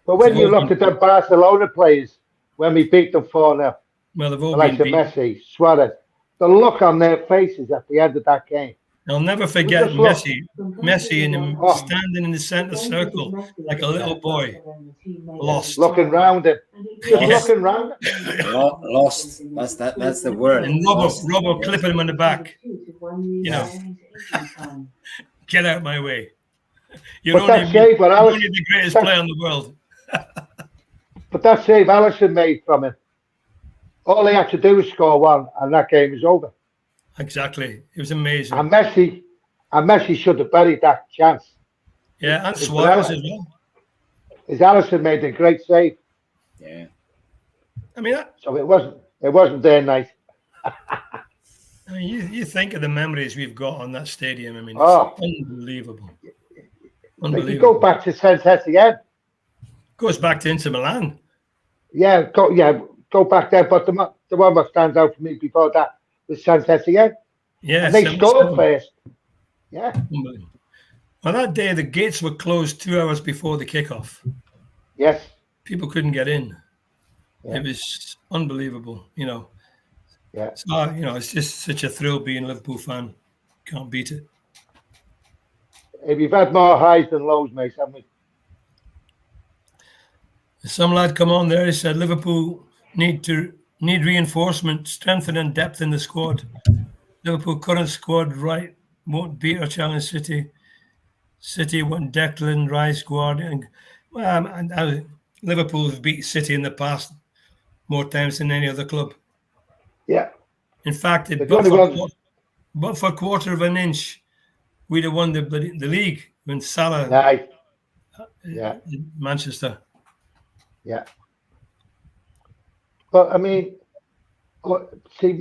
But when you look at the Barcelona players, when we beat them 4-0, well, they've all like been beaten. Messi, Suarez, the look on their faces at the end of that game. I'll never forget Messi and him standing in the centre circle like a little boy, lost. Looking round him. Just looking round him. Lost. That's the word. And Robbo clipping him on the back. Get out of my way. You're only the greatest player in the world. But that save Alisson made from him. All he had to do was score one, and that game was over. Exactly. It was amazing. And Messi should have buried that chance. Yeah, and Suarez as well. is Alisson made a great save. Yeah. I mean, So it wasn't their night. I mean, you think of the memories we've got on that stadium. I mean, it's Oh. unbelievable. Like you go back to San Etienne. Goes back to Inter Milan. Yeah, go back there. But the one that stands out for me before that was San Etienne. Yeah, and they scored first. Yeah. Unbelievable. Well, that day the gates were closed 2 hours before the kickoff. Yes. People couldn't get in. Yeah. It was unbelievable, you know. Yeah. So, you know, it's just such a thrill being a Liverpool fan. Can't beat it. If you've had more highs than lows, mate, haven't we? Some lad come on there. He said Liverpool need reinforcement, strengthening and depth in the squad. Liverpool current squad won't beat our challenge City. City want Declan Rice squad and Liverpool have beat City in the past more times than any other club. Yeah. In fact, but for a quarter of an inch, we'd have won the league when Salah. Nice. Yeah. Manchester. Yeah. But I mean, see,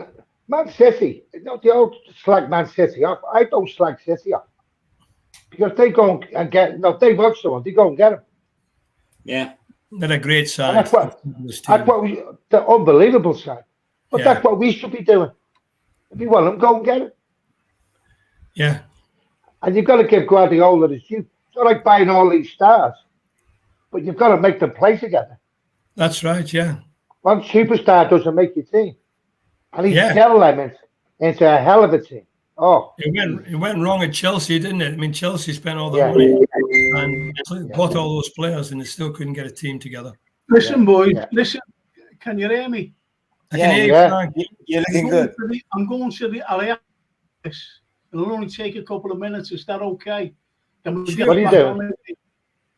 Man City. They all slag Man City off. I don't slag City off because they go and get. No, they want someone. They go and get them. Yeah. They're a great side. That's what the unbelievable side. But that's what we should be doing. If you want them, go and get it. Yeah. And you've got to give Guardiola the due. It's not like buying all these stars, but you've got to make them play together. That's right, yeah. One superstar doesn't make your team. And he's settled them into a hell of a team. Oh. It went wrong at Chelsea, didn't it? I mean, Chelsea spent all that money and bought all those players and they still couldn't get a team together. Listen, boys, listen. Can you hear me? I can hear you, Frank. You're looking good. I'm going to the LFC. It'll only take a couple of minutes. Is that okay? What are you doing?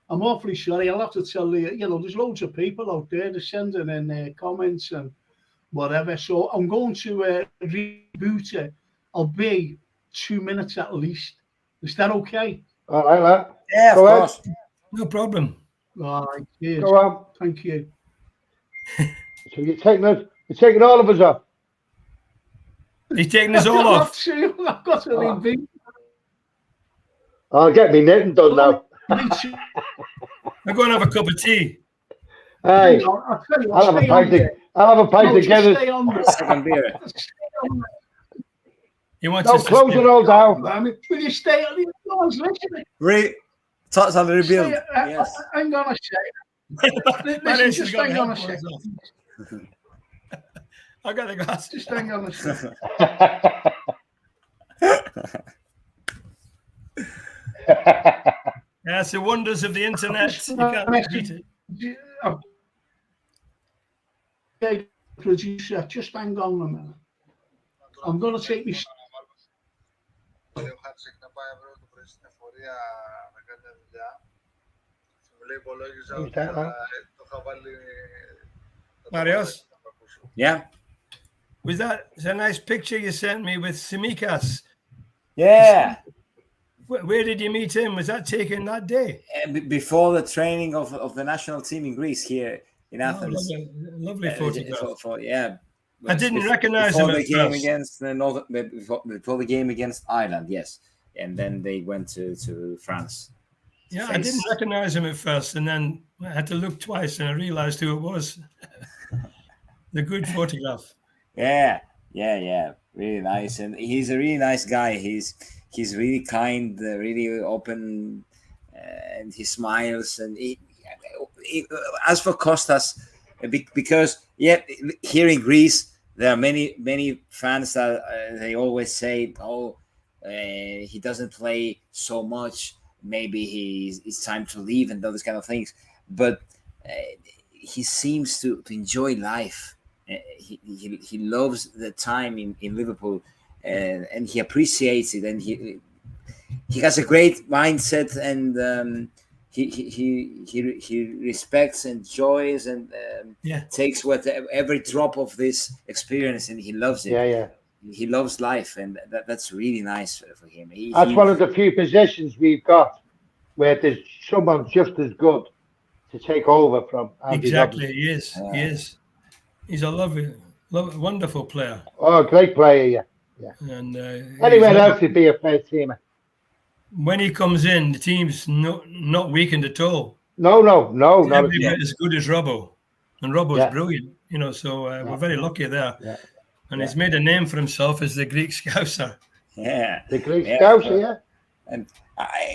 I'm awfully sorry. I'll have to tell you, there's loads of people out there that sending in comments and whatever. So I'm going to reboot it. I'll be 2 minutes at least. Is that okay? All right, lad. Yeah, of course. No problem. All right, cheers. Go on. Thank you. So you're taking all of us off. He's taking us all off. I've got to reboot. I'll get me knitting done now. I'm going to have a cup of tea. Hey, I'll have a pint together. Second beer. You want to close it all down. Will you stay on the doors? Thoughts on the rebuild. Yes. Hang on a second. Listen, just hang on a second. I got the glass. Just hang on a second. Yeah, it's the wonders of the internet. You can't beat it. Okay, producer, just hang on a minute. I'm going to take me. Marios? Yeah. Was that a nice picture you sent me with Tsimikas? Yeah. Where did you meet him? Was that taken that day? Before the training of the national team in Greece here in Athens. Lovely photograph. Yeah. I didn't recognize him at first. Before the game against Ireland, yes. And then they went to France. Yeah, I didn't recognize him at first, and then I had to look twice, and I realized who it was. The good photograph. Yeah, really nice, and he's a really nice guy. He's really kind, really open, and he smiles. And as for Kostas, because here in Greece there are many fans that they always say, he doesn't play so much. Maybe it's time to leave and those kind of things. But he seems to enjoy life. He loves the time in Liverpool, and he appreciates it. And he has a great mindset, and he respects, enjoys, and takes every drop of this experience, and he loves it. Yeah. He loves life, and that's really nice for him. That's one of the few positions we've got where there's someone just as good to take over from Andy Exactly, Robertson. he is. He is. He's a wonderful player. Oh, great player, yeah. And Anywhere else he'd be a first teamer. When he comes in, the team's not weakened at all. No, He's not every bit as good as Robbo, and Robbo's brilliant. You know, so we're very lucky there. Yeah. And he's made a name for himself as the Greek Scouser. Yeah, the Greek Scouser, yeah. And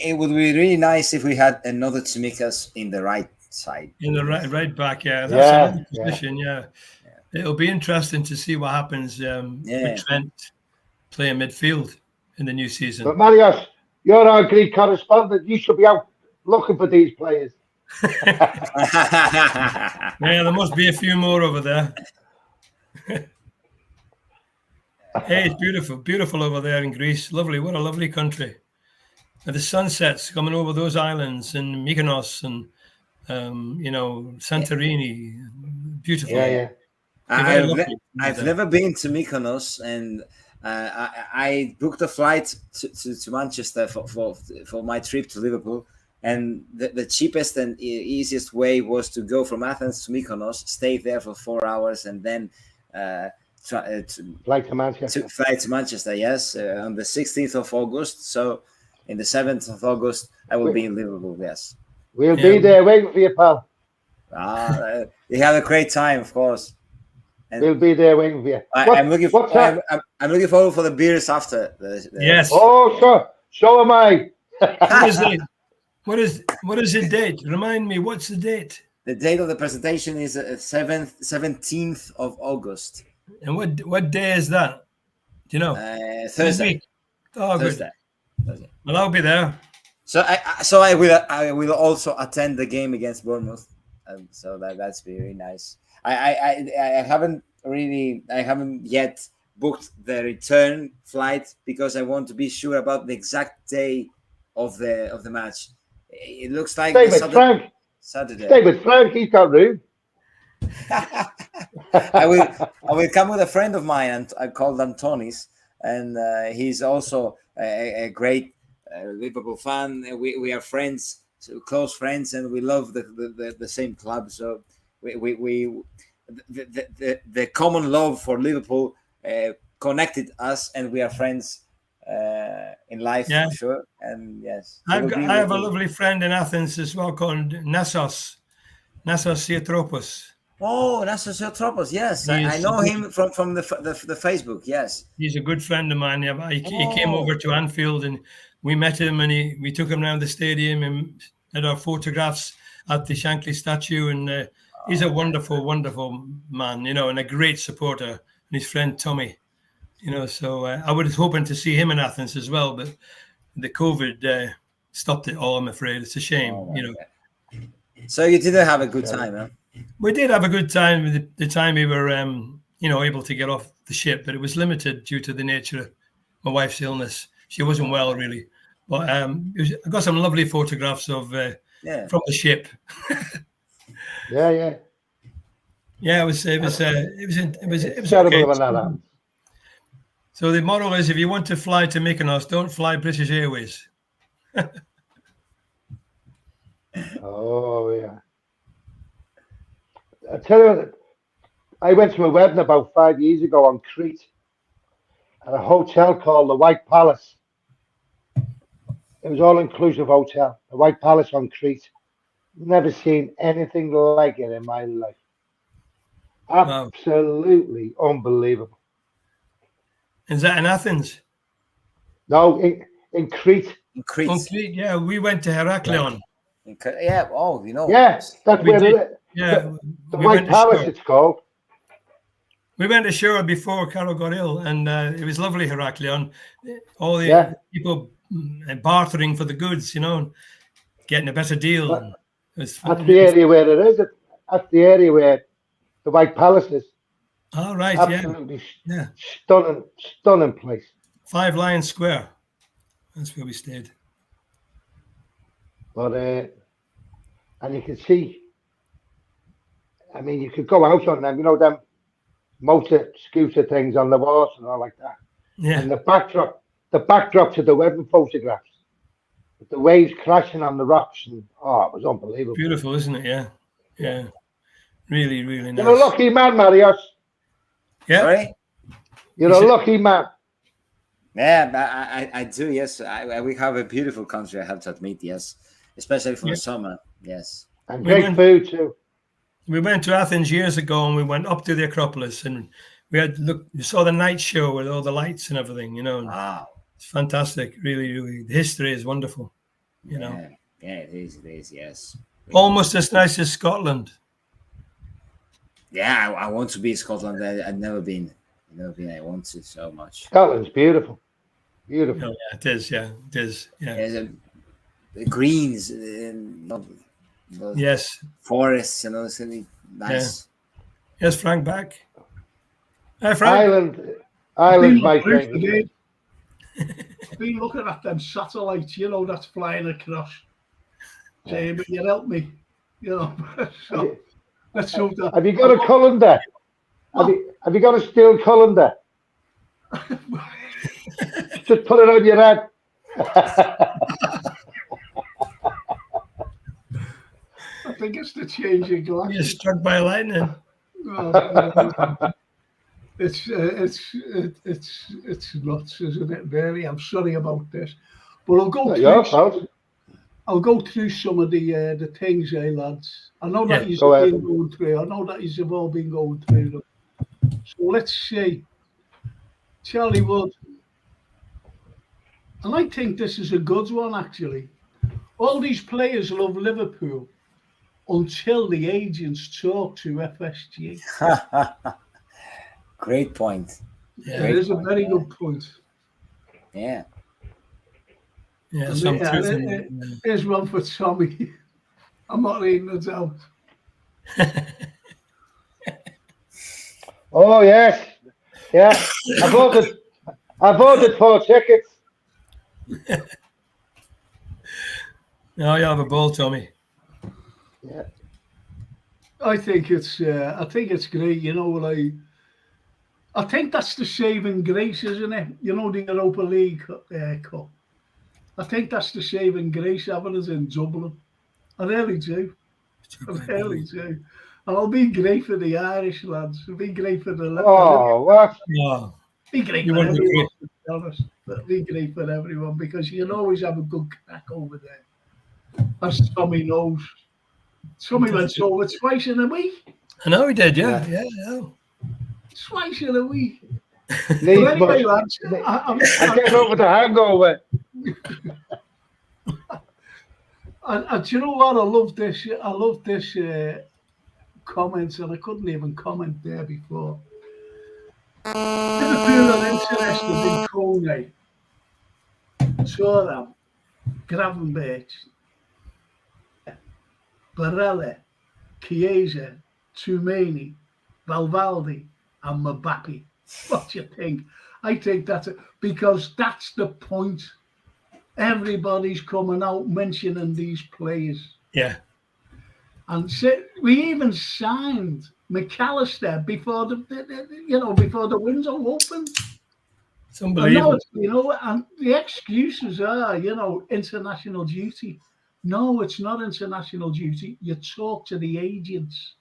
it would be really nice if we had another Tsimikas in the right side. In the right back, yeah. That's another position, yeah. It'll be interesting to see what happens with Trent playing midfield in the new season. But Marios, you're our Greek correspondent. You should be out looking for these players. Yeah, there must be a few more over there. Hey, it's beautiful over there in Greece. Lovely, what a lovely country. And the sunsets coming over those islands in Mykonos and Santorini. Beautiful. Yeah. I've never been to Mykonos, and I booked a flight to Manchester for my trip to Liverpool. And the cheapest and easiest way was to go from Athens to Mykonos, stay there for 4 hours, and then fly to Manchester. Yes, on the 16th of August. So, in the 7th of August, I will be in Liverpool. Yes, we'll be there waiting for you, pal. You have a great time, of course. And we'll be there waiting for you. I'm looking forward for the beers after. Yes. Oh, sure. So am I. What is the date? Remind me. What's the date? The date of the presentation is 17th of August. And what day is that? Do you know? Thursday. Oh, Thursday. Good. Well, I'll be there. So I will also attend the game against Bournemouth. So that's very nice. I haven't yet booked the return flight because I want to be sure about the exact day of the match. It looks like Saturday. Stay with Frank. He's got room. I will come with a friend of mine, and I called Antonis, and he's also a great Liverpool fan. We are friends, close friends, and we love the same club. So the common love for Liverpool connected us, and we are friends in life for sure. And yes, I have a lovely friend in Athens as well called Nassos Theotropos. Oh, Nassos Theotropos, yes, I know him from the Facebook. Yes, he's a good friend of mine. He came over to Anfield, and we met him, and we took him around the stadium and had our photographs at the Shankly statue. And he's a wonderful man, and a great supporter. And his friend Tommy, so I was hoping to see him in Athens as well, but the COVID stopped it all. I'm afraid it's a shame. So you didn't have a good time, huh? We did have a good time. The time we were, able to get off the ship, but it was limited due to the nature of my wife's illness. She wasn't well, really. But I got some lovely photographs of from the ship. Yeah. Yeah, it was terrible okay. When that happens. So the moral is, if you want to fly to Mykonos, don't fly British Airways. Oh yeah. I tell you, I went to a wedding about 5 years ago on Crete at a hotel called the White Palace. It was all-inclusive hotel, the White Palace on Crete. Never seen anything like it in my life. Absolutely unbelievable. Is that in Athens? No, in Crete. In Crete. On Crete, yeah. We went to Heraklion. Yeah. Oh, Yes, that's where it is. Yeah, the White Palace, it's called. We went ashore before Carol got ill, and it was lovely, Heraklion. All the people bartering for the goods, getting a better deal. That's the area where it is. That's the area where the White Palace is. All right, absolutely stunning place. 5 Lion Square. That's where we stayed. But and you can see. I mean, you could go out on them, them motor scooter things on the water and all like that. Yeah. And the backdrop to the wedding photographs the waves crashing on the rocks, and it was unbelievable. Beautiful, isn't it? Yeah, yeah. Really, really nice. You're a lucky man, Marius. Yeah. Sorry? You're a lucky man. Yeah, I do. Yes, we have a beautiful country. I have to admit. Yes, especially for the summer. Yes, and great food too. We went to Athens years ago, and we went up to the Acropolis, and we had you saw the night show with all the lights and everything. You know, wow, it's fantastic. Really, really, the history is wonderful. You know, yeah, it is. It is. Yes, almost as nice as Scotland. Yeah, I want to be in Scotland. I've never been. I want to so much. Scotland's beautiful. Beautiful. Oh, yeah, it is. Yeah, it is. Yeah. The greens, yes, forests, it's really nice. Yeah. Yes, Frank back. Hi, Frank. Ireland's my favorite. I've been looking at them satellites, that's flying across. Saying, but you help me, So, let's hope that. Have you got a colander? Have you got a steel colander? Just put it on your head. I think it's the change of glasses. You're struck by lightning. It's nuts, isn't it? Really, I'm sorry about this, but I'll go through some of the things, lads. I know that you've been going through. I know that you've all been going through them. So let's see, Charlie Wood. And I think this is a good one, actually. All these players love Liverpool until the agents talk to FSG. Great point. Yeah, it is a very good point. Yeah. Yeah, here's one for Tommy. I'm not reading it out. Oh yes, yeah. I voted for tickets. Now you have a ball, Tommy. Yeah. I think it's great. I think that's the saving grace, isn't it? The Europa League Cup. I think that's the saving grace having us in Dublin. I really do. I really do. And I'll be great for the Irish lads. It'll be great for the what? No. Be great for everyone, to be honest. But be great for everyone because you can always have a good crack over there. As Tommy knows. Tommy went over twice in a week. I know he did, yeah. Twice in a week. Anyway, lads, I'm getting over the hangover. And do you know what? I love this comment, and I couldn't even comment there before. Liverpool are interested in Kone, Thuram, Gravenberch, Barella, Chiesa, Toumani, Valverde, and Mbappe. What do you think? I think because that's the point. Everybody's coming out mentioning these players. Yeah. And we even signed McAllister before the window opened. It's unbelievable. And the excuses are, international duty. No, it's not international duty. You talk to the agents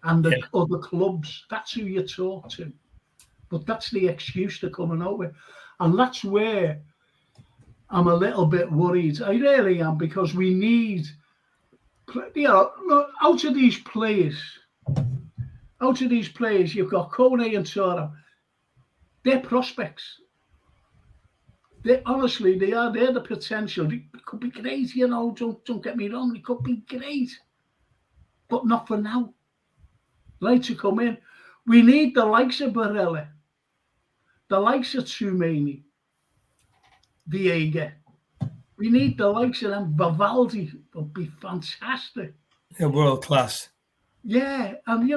and the other clubs. That's who you talk to. But that's the excuse they're coming out with. And that's where I'm a little bit worried. I really am, because we need, out of these players, you've got Kone and Thuram. They're prospects. They're the potential. They could be great, don't get me wrong, they could be great. But not for now. Like to come in. We need the likes of Barella, the likes of Toumani, Viega. We need the likes of them. Vivaldi would be fantastic. They're world class. Yeah, and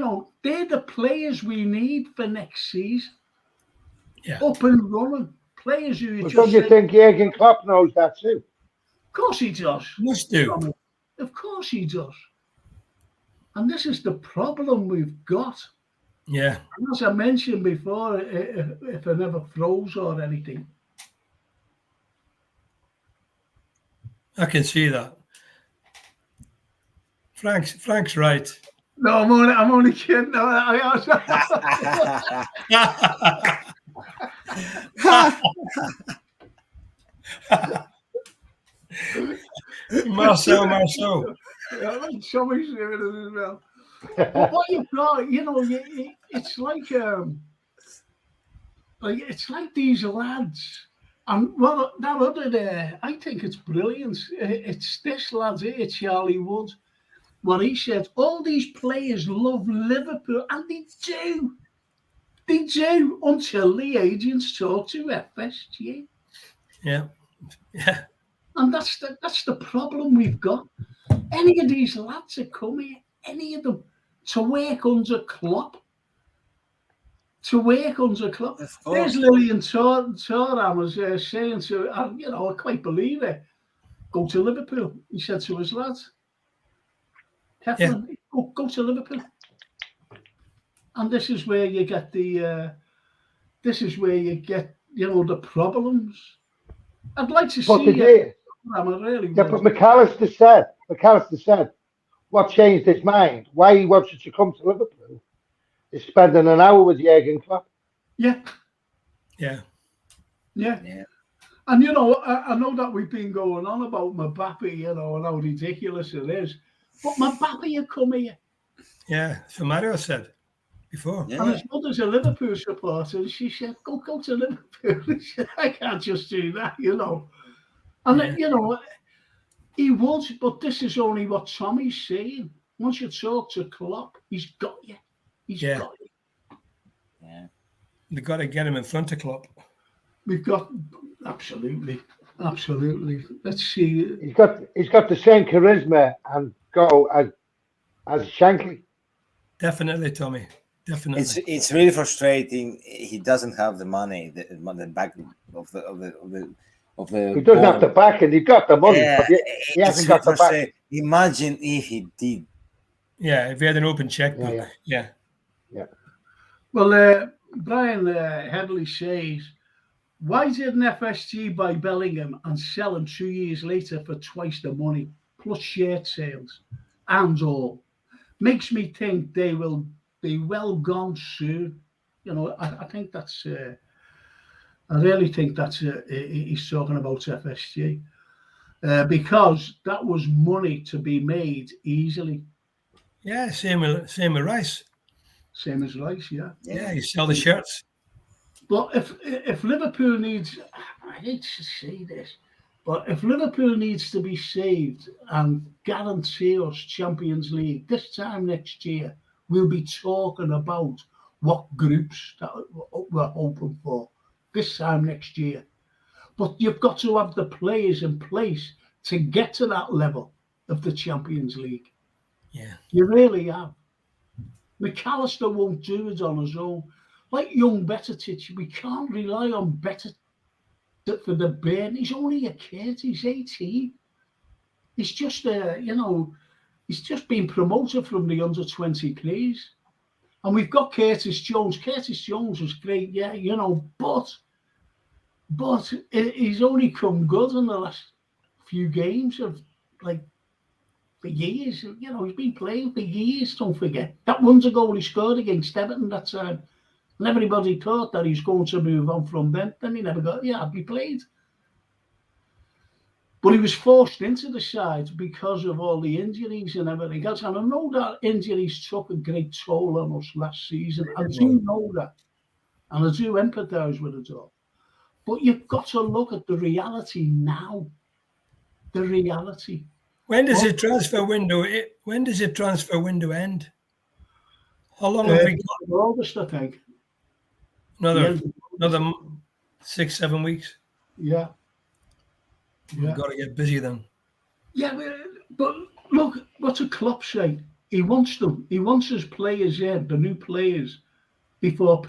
they're the players we need for next season. Yeah. Up and running. Players who don't you think Jurgen Klopp knows that too? Of course he does. Must do. Of course he does. And this is the problem we've got. Yeah. And as I mentioned before, if I never froze or anything, I can see that. Frank's right. No, I'm only kidding. No, Marcel. Yeah, like somebody's doing it as well. But what you've got, it's like these lads. And well, that other day, I think it's brilliant. It's this lad here, Charlie Wood. What he said, all these players love Liverpool, and they do. They do until the agents talk to FSG. Yeah. And that's the problem we've got. Any of these lads that come here, any of them, to work under Klopp. There's Lillian Thuram was saying to, I quite believe it, go to Liverpool. He said to his lads, Heflin, go to Liverpool. And this is where you get the the problems. I'd like to see but McAllister said what changed his mind, why he wanted to come to Liverpool, is spending an hour with Jurgen Klopp. Yeah. And I know that we've been going on about Mbappe, and how ridiculous it is, but Mbappe, you come here. Yeah, so Mario said before. Yeah. And his mother's a Liverpool supporter, and she said, "Go to Liverpool." She said, I can't just do that, And then, he would, but this is only what Tommy's saying. Once you talk to Klopp, he's got you. He's got you. Yeah. They've got to get him in front of Klopp. We've got absolutely. Let's see. He's got the same charisma and go as Shankly. Definitely, Tommy. Definitely. It's really frustrating. He doesn't have the money, the back of the. He doesn't have the back, and he got the money, but he hasn't got the back. Imagine if he did. Yeah, if he had an open checkbook. Yeah. Well, Brian Headley says, why didn't FSG buy Bellingham and sell him 2 years later for twice the money, plus shirt sales and all? Makes me think they will be well gone soon. I think that's... I really think that's he's talking about FSG because that was money to be made easily. Yeah, same with Rice. Same as Rice, yeah. Yeah, you sell the shirts. But if Liverpool needs, I hate to say this, but if Liverpool needs to be saved and guarantee us Champions League this time next year, we'll be talking about what groups that we're hoping for this time next year. But you've got to have the players in place to get to that level of the Champions League. Yeah. You really have. McAllister won't do it on his own. Like young Betetic, we can't rely on Betetic for the burn. He's only a kid. He's 18. He's just, he's just been promoted from the under-20 plays. And we've got Curtis Jones. Curtis Jones was great, but he's only come good in the last few games of for years. He's been playing for years, don't forget. That one's a goal he scored against Everton that time. And everybody thought that he's going to move on from then. Then he never he played. But he was forced into the side because of all the injuries and everything else. And I know that injuries took a great toll on us last season. I do know that. And I do empathise with it all. But you've got to look at the reality now. The reality. When does the transfer window end? How long have we got? August, I think. Another 6-7 weeks. Yeah. We've got to get busy then. Yeah, but look, what's a Klopp say? He wants them. He wants his players the new players, before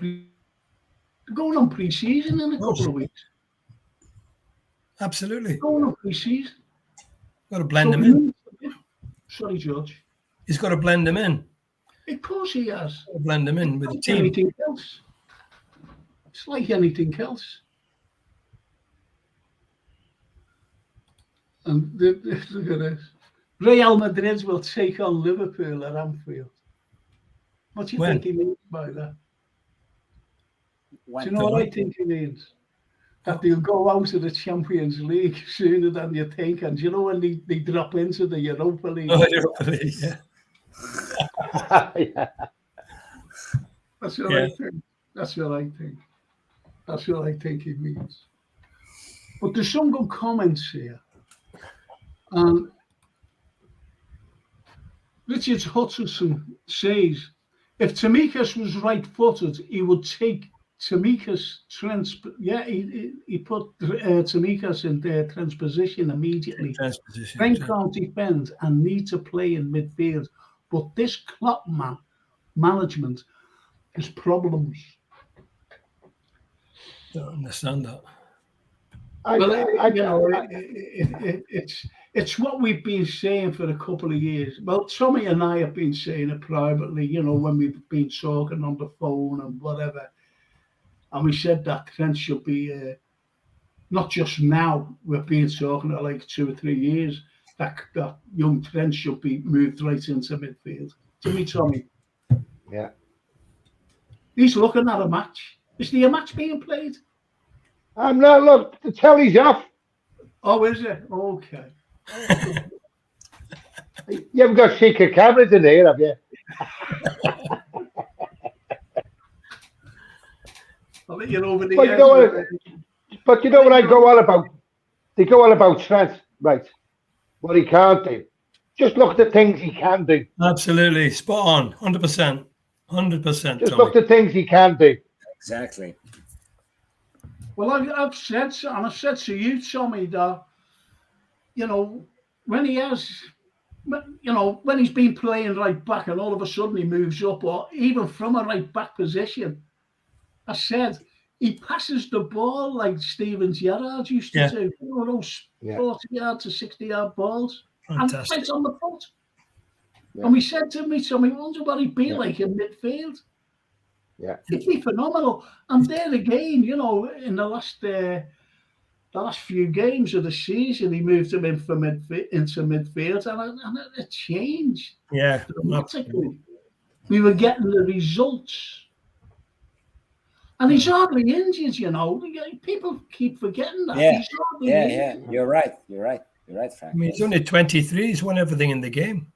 going on pre-season in a couple of weeks. Absolutely. Going on pre-season. Got to blend them in. Sorry, George. He's got to blend them in. Of course he has. Blend them in with the team. Anything else. It's like anything else. And look at this. Real Madrid will take on Liverpool at Anfield. What do you think he means by that? Do you know what I think he means? That they'll go out of the Champions League sooner than you think. And you know when they drop into the Europa League? Oh, Europa League, yeah. Yeah. That's what I think. That's what I think. That's what I think he means. But there's some good comments here. Richard Hutchison says, if Tsimikas was right-footed, he would take Tsimikas he put Tsimikas in their transposition immediately. Frank can't defend and need to play in midfield. But this Klopp management has problems. Don't understand that. It's what we've been saying for a couple of years. Well, Tommy and I have been saying it privately, when we've been talking on the phone and whatever. And we said that Trent should be, not just now, we've been talking about like 2 or 3 years, that young Trent should be moved right into midfield. Tommy. Yeah. He's looking at a match. Is there a match being played? I'm not. Look, the telly's off. Oh, is it? Okay. You haven't got secret cameras in here, have you? I'll let you know over the But you know what I go on about? They go on about Trent, right? What he can't do. Just look at the things he can do. Absolutely. Spot on. 100%. 100%. Just look at the things he can do. Exactly. Well, I've said, and I've said to you, Tommy, that, when he has, when he's been playing right back and all of a sudden he moves up, or even from a right back position, I said, he passes the ball like Steven Gerrard used to do. Those 40-yard to 60-yard balls. Fantastic. And right on the foot. Yeah. And we said to me, Tommy, I wonder what he'd be like in midfield. Yeah, it'd be phenomenal. And there again, in the last few games of the season, he moved him into midfield, and it changed. Yeah, dramatically. We were getting the results, and he's hardly injured. People keep forgetting that. Yeah, he's hardly injured. You're right, Frank. I mean, he's only 23. He's won everything in the game.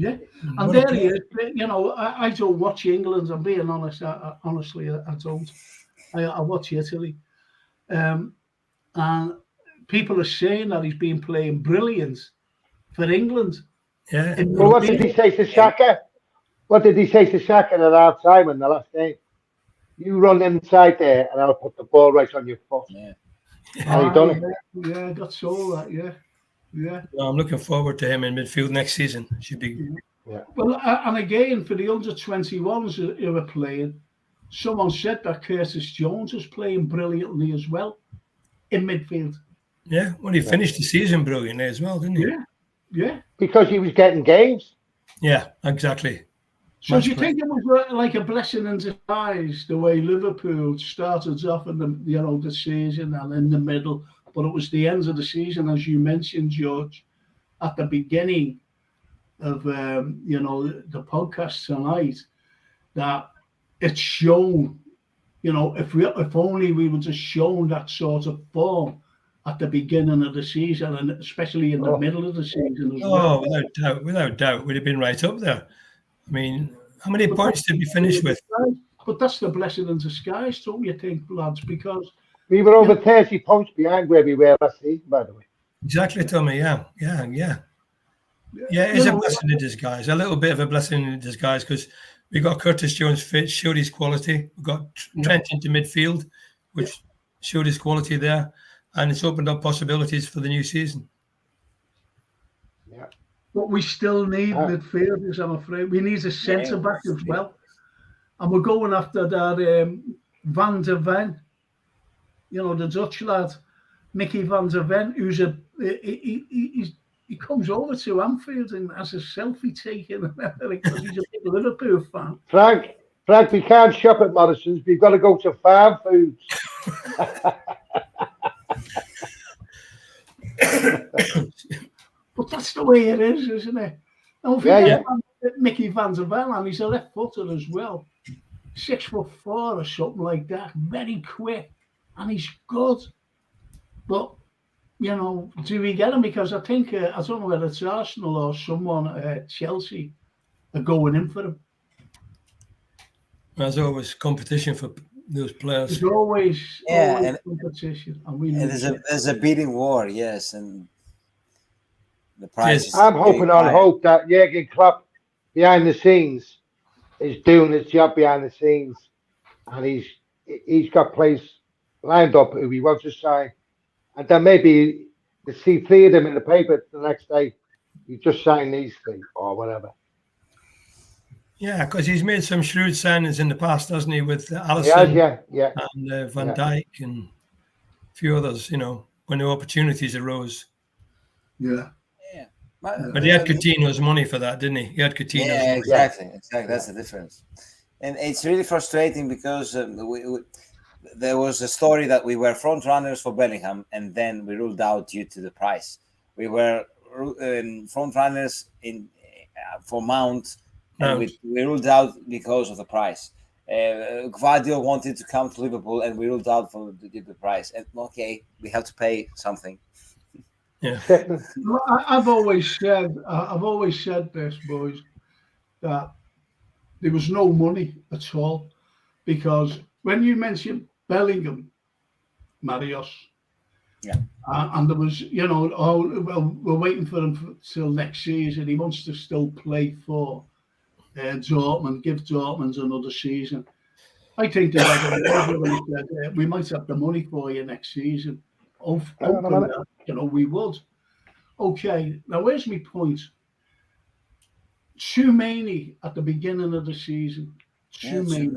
Yeah, and there he is. I don't watch England. I'm being honest. Honestly, I don't. I watch Italy, and people are saying that he's been playing brilliant for England. Yeah. Well, what did he say to Xhaka? What did he say to Xhaka at half time in the last game? You run inside there, and I'll put the ball right on your foot. Yeah. And he done it. Yeah, I got all that. Yeah. Well, I'm looking forward to him in midfield next season. Should be. Yeah. Well, and again, for the under-21s who are playing, someone said that Curtis Jones is playing brilliantly as well in midfield. Yeah, well, he finished the season brilliantly as well, didn't he? Yeah. Because he was getting games. Yeah, exactly. So do you think it was like a blessing in disguise the way Liverpool started off in the season and in the middle, but it was the end of the season, as you mentioned, George, at the beginning of the podcast tonight, that it's shown, if only we were just shown that sort of form at the beginning of the season, and especially in the middle of the season as well. Without doubt, we'd have been right up there. I mean, how many points did we finish with? But that's the blessing in disguise, don't you think, lads? Because we were over 30 points behind where we were last season, by the way. Exactly, Tommy. Yeah. It's a blessing in disguise. A little bit of a blessing in disguise, because we got Curtis Jones fit, showed his quality. We got Trent into midfield, which showed his quality there, and it's opened up possibilities for the new season. Yeah. But we still need midfielders, I'm afraid. We need a centre-back as well. And we're going after that Van der Ven, the Dutch lad, Mickey Van der Ven, who's he comes over to Anfield and has a selfie taken because he's a big Liverpool fan. Frank, we can't shop at Morrison's. We've got to go to Farm Foods. But that's the way it is, isn't it? Don't forget Mickey van der Vel, and he's a left footer as well. 6'4" or something like that. Very quick, and he's good. But you know, do we get him? Because I think I don't know whether it's Arsenal or someone at Chelsea are going in for him. There's always competition for those players. There's always competition, and there's a bidding war, yes, and the price. I'm hoping on hope that Jurgen Klopp behind the scenes is doing his job behind the scenes, and he's got players lined up who he wants to sign, and then maybe to see 3 of them in the paper the next day, you just sign these 3 or whatever. Yeah, because he's made some shrewd signings in the past, hasn't he, with Alisson and Van Dijk and a few others, you know, when the opportunities arose. Yeah. But he had Coutinho's money for that, didn't he? He had Coutinho's money. Exactly. That's the difference. And it's really frustrating because there was a story that we were front runners for Bellingham, and then we ruled out due to the price. We were front runners for Mount, and we ruled out because of the price. Gvardiol wanted to come to Liverpool, and we ruled out for the price. And okay, we have to pay something. Yeah, I've always said this, boys, that there was no money at all, because when you mentioned Bellingham, Marios, and there was, you know, we're waiting for him till next season. He wants to still play for Dortmund, give Dortmund another season. I think that we might have the money for you next season. Open that, you know, we would. Okay, now where's my point? Too many at the beginning of the season. Too many.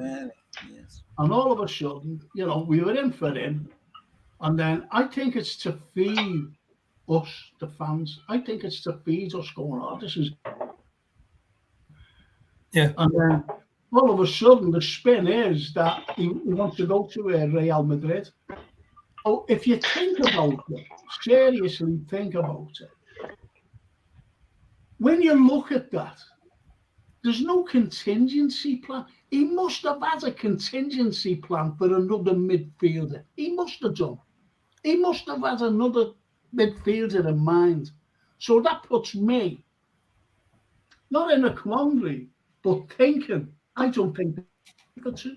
Yes. And all of a sudden, you know, we were in for him. And then I think it's to feed us, the fans. I think it's to feed us going, oh, this is... Yeah. And then all of a sudden, the spin is that he wants to go to Real Madrid. Oh, if you think about it, seriously think about it, when you look at that, there's no contingency plan. He must have had a contingency plan for another midfielder. He must have done. He must have had another midfielder in mind. So that puts me, not in a quandary, but thinking, I don't think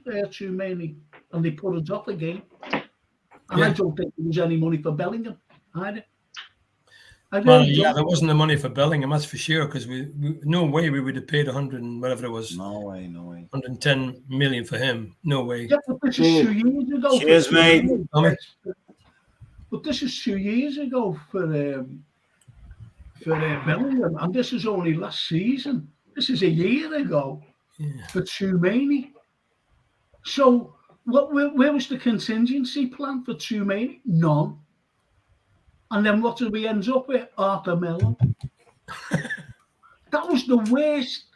they're too many, and they put us off again. And I don't think there was any money for Bellingham either. There wasn't the money for Bellingham, that's for sure, because we no way we would have paid 100 and whatever it was. No way. 110 million for him. No way. Yeah, but this is 2 years ago. Cheers, mate. But this is 2 years ago for Bellingham, and this is only last season. This is a year ago for Toumani. So where was the contingency plan for Toumani? None. And then what did we end up with? Arthur Melo. That was the worst.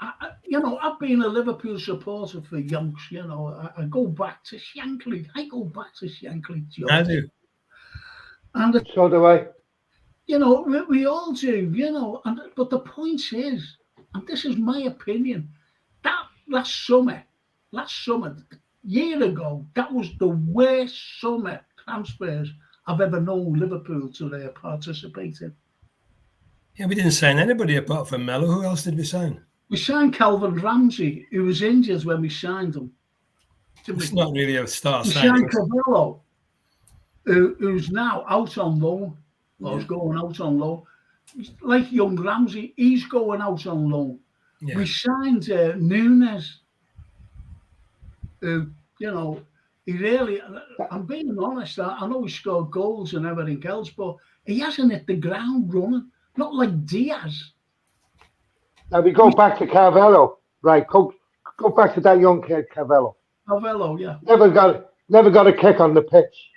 I've been a Liverpool supporter for yonks. You know, I go back to Shankly. Joe. I do. And so do I. You know, we all do. You know, but the point is, and this is my opinion, that last summer, year ago, that was the worst summer transfers I've ever known Liverpool to participate in. Yeah, we didn't sign anybody apart from Melo. Who else did we sign? We signed Calvin Ramsey, who was injured when we signed him. It's not really a star we signing. We signed Carlyle, who's now out on loan. Or is going out on loan. Like young Ramsey, he's going out on loan. Yeah. We signed Nunes, who, you know, he really, I'm being honest, I know he scored goals and everything else, but he hasn't hit the ground running, not like Diaz. Now we go back to Carvalho, right? Go back to that young kid, Carvalho. Carvalho, yeah. Never got a kick on the pitch.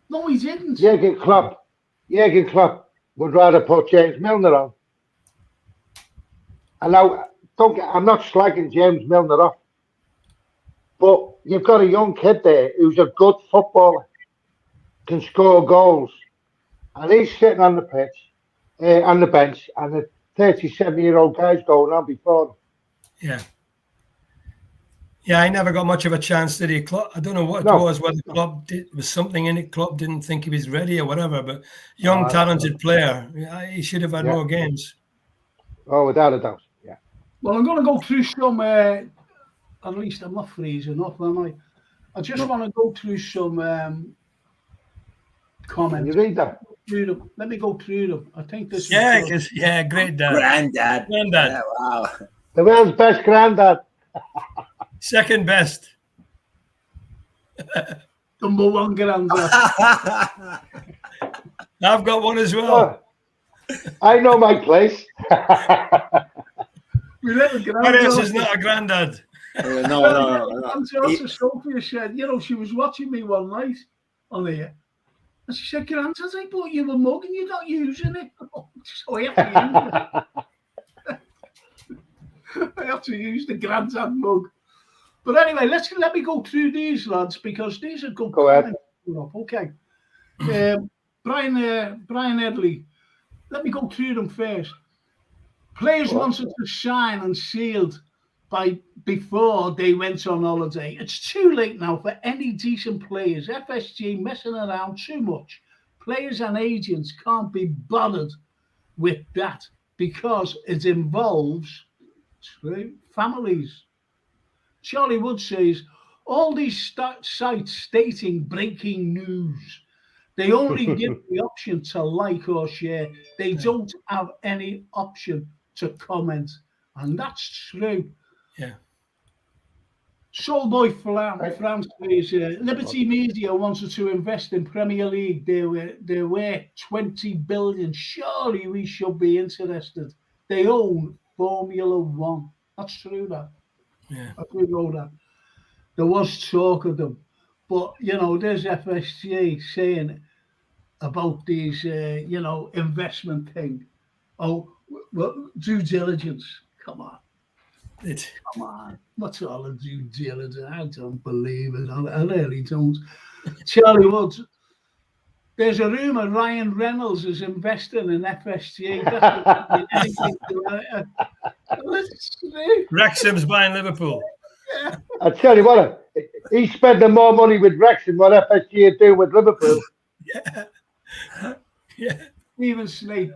No, he didn't. Jurgen Klopp would rather put James Milner on. And now, I'm not slagging James Milner off, but you've got a young kid there who's a good footballer, can score goals, and he's sitting on the pitch, on the bench, and the 37-year-old guy's going on before him. Yeah. Yeah, I never got much of a chance, did he? I don't know what it was, whether the club was something in it. Club didn't think he was ready or whatever, but young, talented player. Yeah, he should have had more games. Oh, without a doubt, yeah. Well, I'm going to go through some, at least I'm not freezing up, am I? I just want to go through some comments. Can you read that? Let me go through them. I think this is... Yeah, great dad. Granddad. Yeah, wow. The world's best granddad. Second best. Number one granddad. I've got one as well. I know my place. What else is not a granddad? No. Sophia said, she was watching me one night on here. And she said, Granddad, I bought you a mug and you're not using it. So I have to use it. I have to use the Granddad mug. But anyway, let me go through these, lads, because these are good comments. Okay. Brian Edley, let me go through them first. Players wanted to sign and sealed before they went on holiday. It's too late now for any decent players. FSG messing around too much. Players and agents can't be bothered with that because it involves families. Charlie Wood says, all these sites stating breaking news, they only give the option to like or share. They don't have any option to comment. And that's true. Yeah. Soulboy France says, Liberty Media wanted to invest in Premier League. They were 20 billion. Surely we should be interested. They own Formula One. That's true, that. Yeah. I do know that. There was talk of them. But, there's FSG saying about these, investment thing. Oh, well, due diligence. Come on. Come on. What's all the due diligence? I don't believe it. I really don't. Charlie Woods. There's a rumour Ryan Reynolds is investing in FSG. Wrexham's buying Liverpool. Yeah. I tell you what, he's spending more money with Wrexham than what FSG are doing with Liverpool. Yeah. Stephen Snape.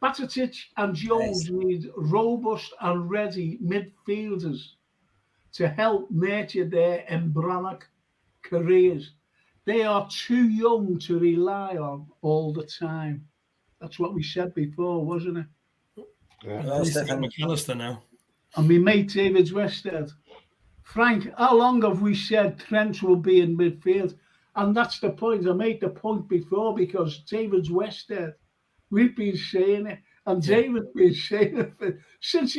Batatic and Jones need robust and ready midfielders to help nurture their embryonic careers. They are too young to rely on all the time. That's what we said before, wasn't it? Yeah. Well, Stephen McAllister now. And my mate David Westhead. Frank, how long have we said Trent will be in midfield? And that's the point. I made the point before because David Westhead, we've been saying it, and David's been saying it since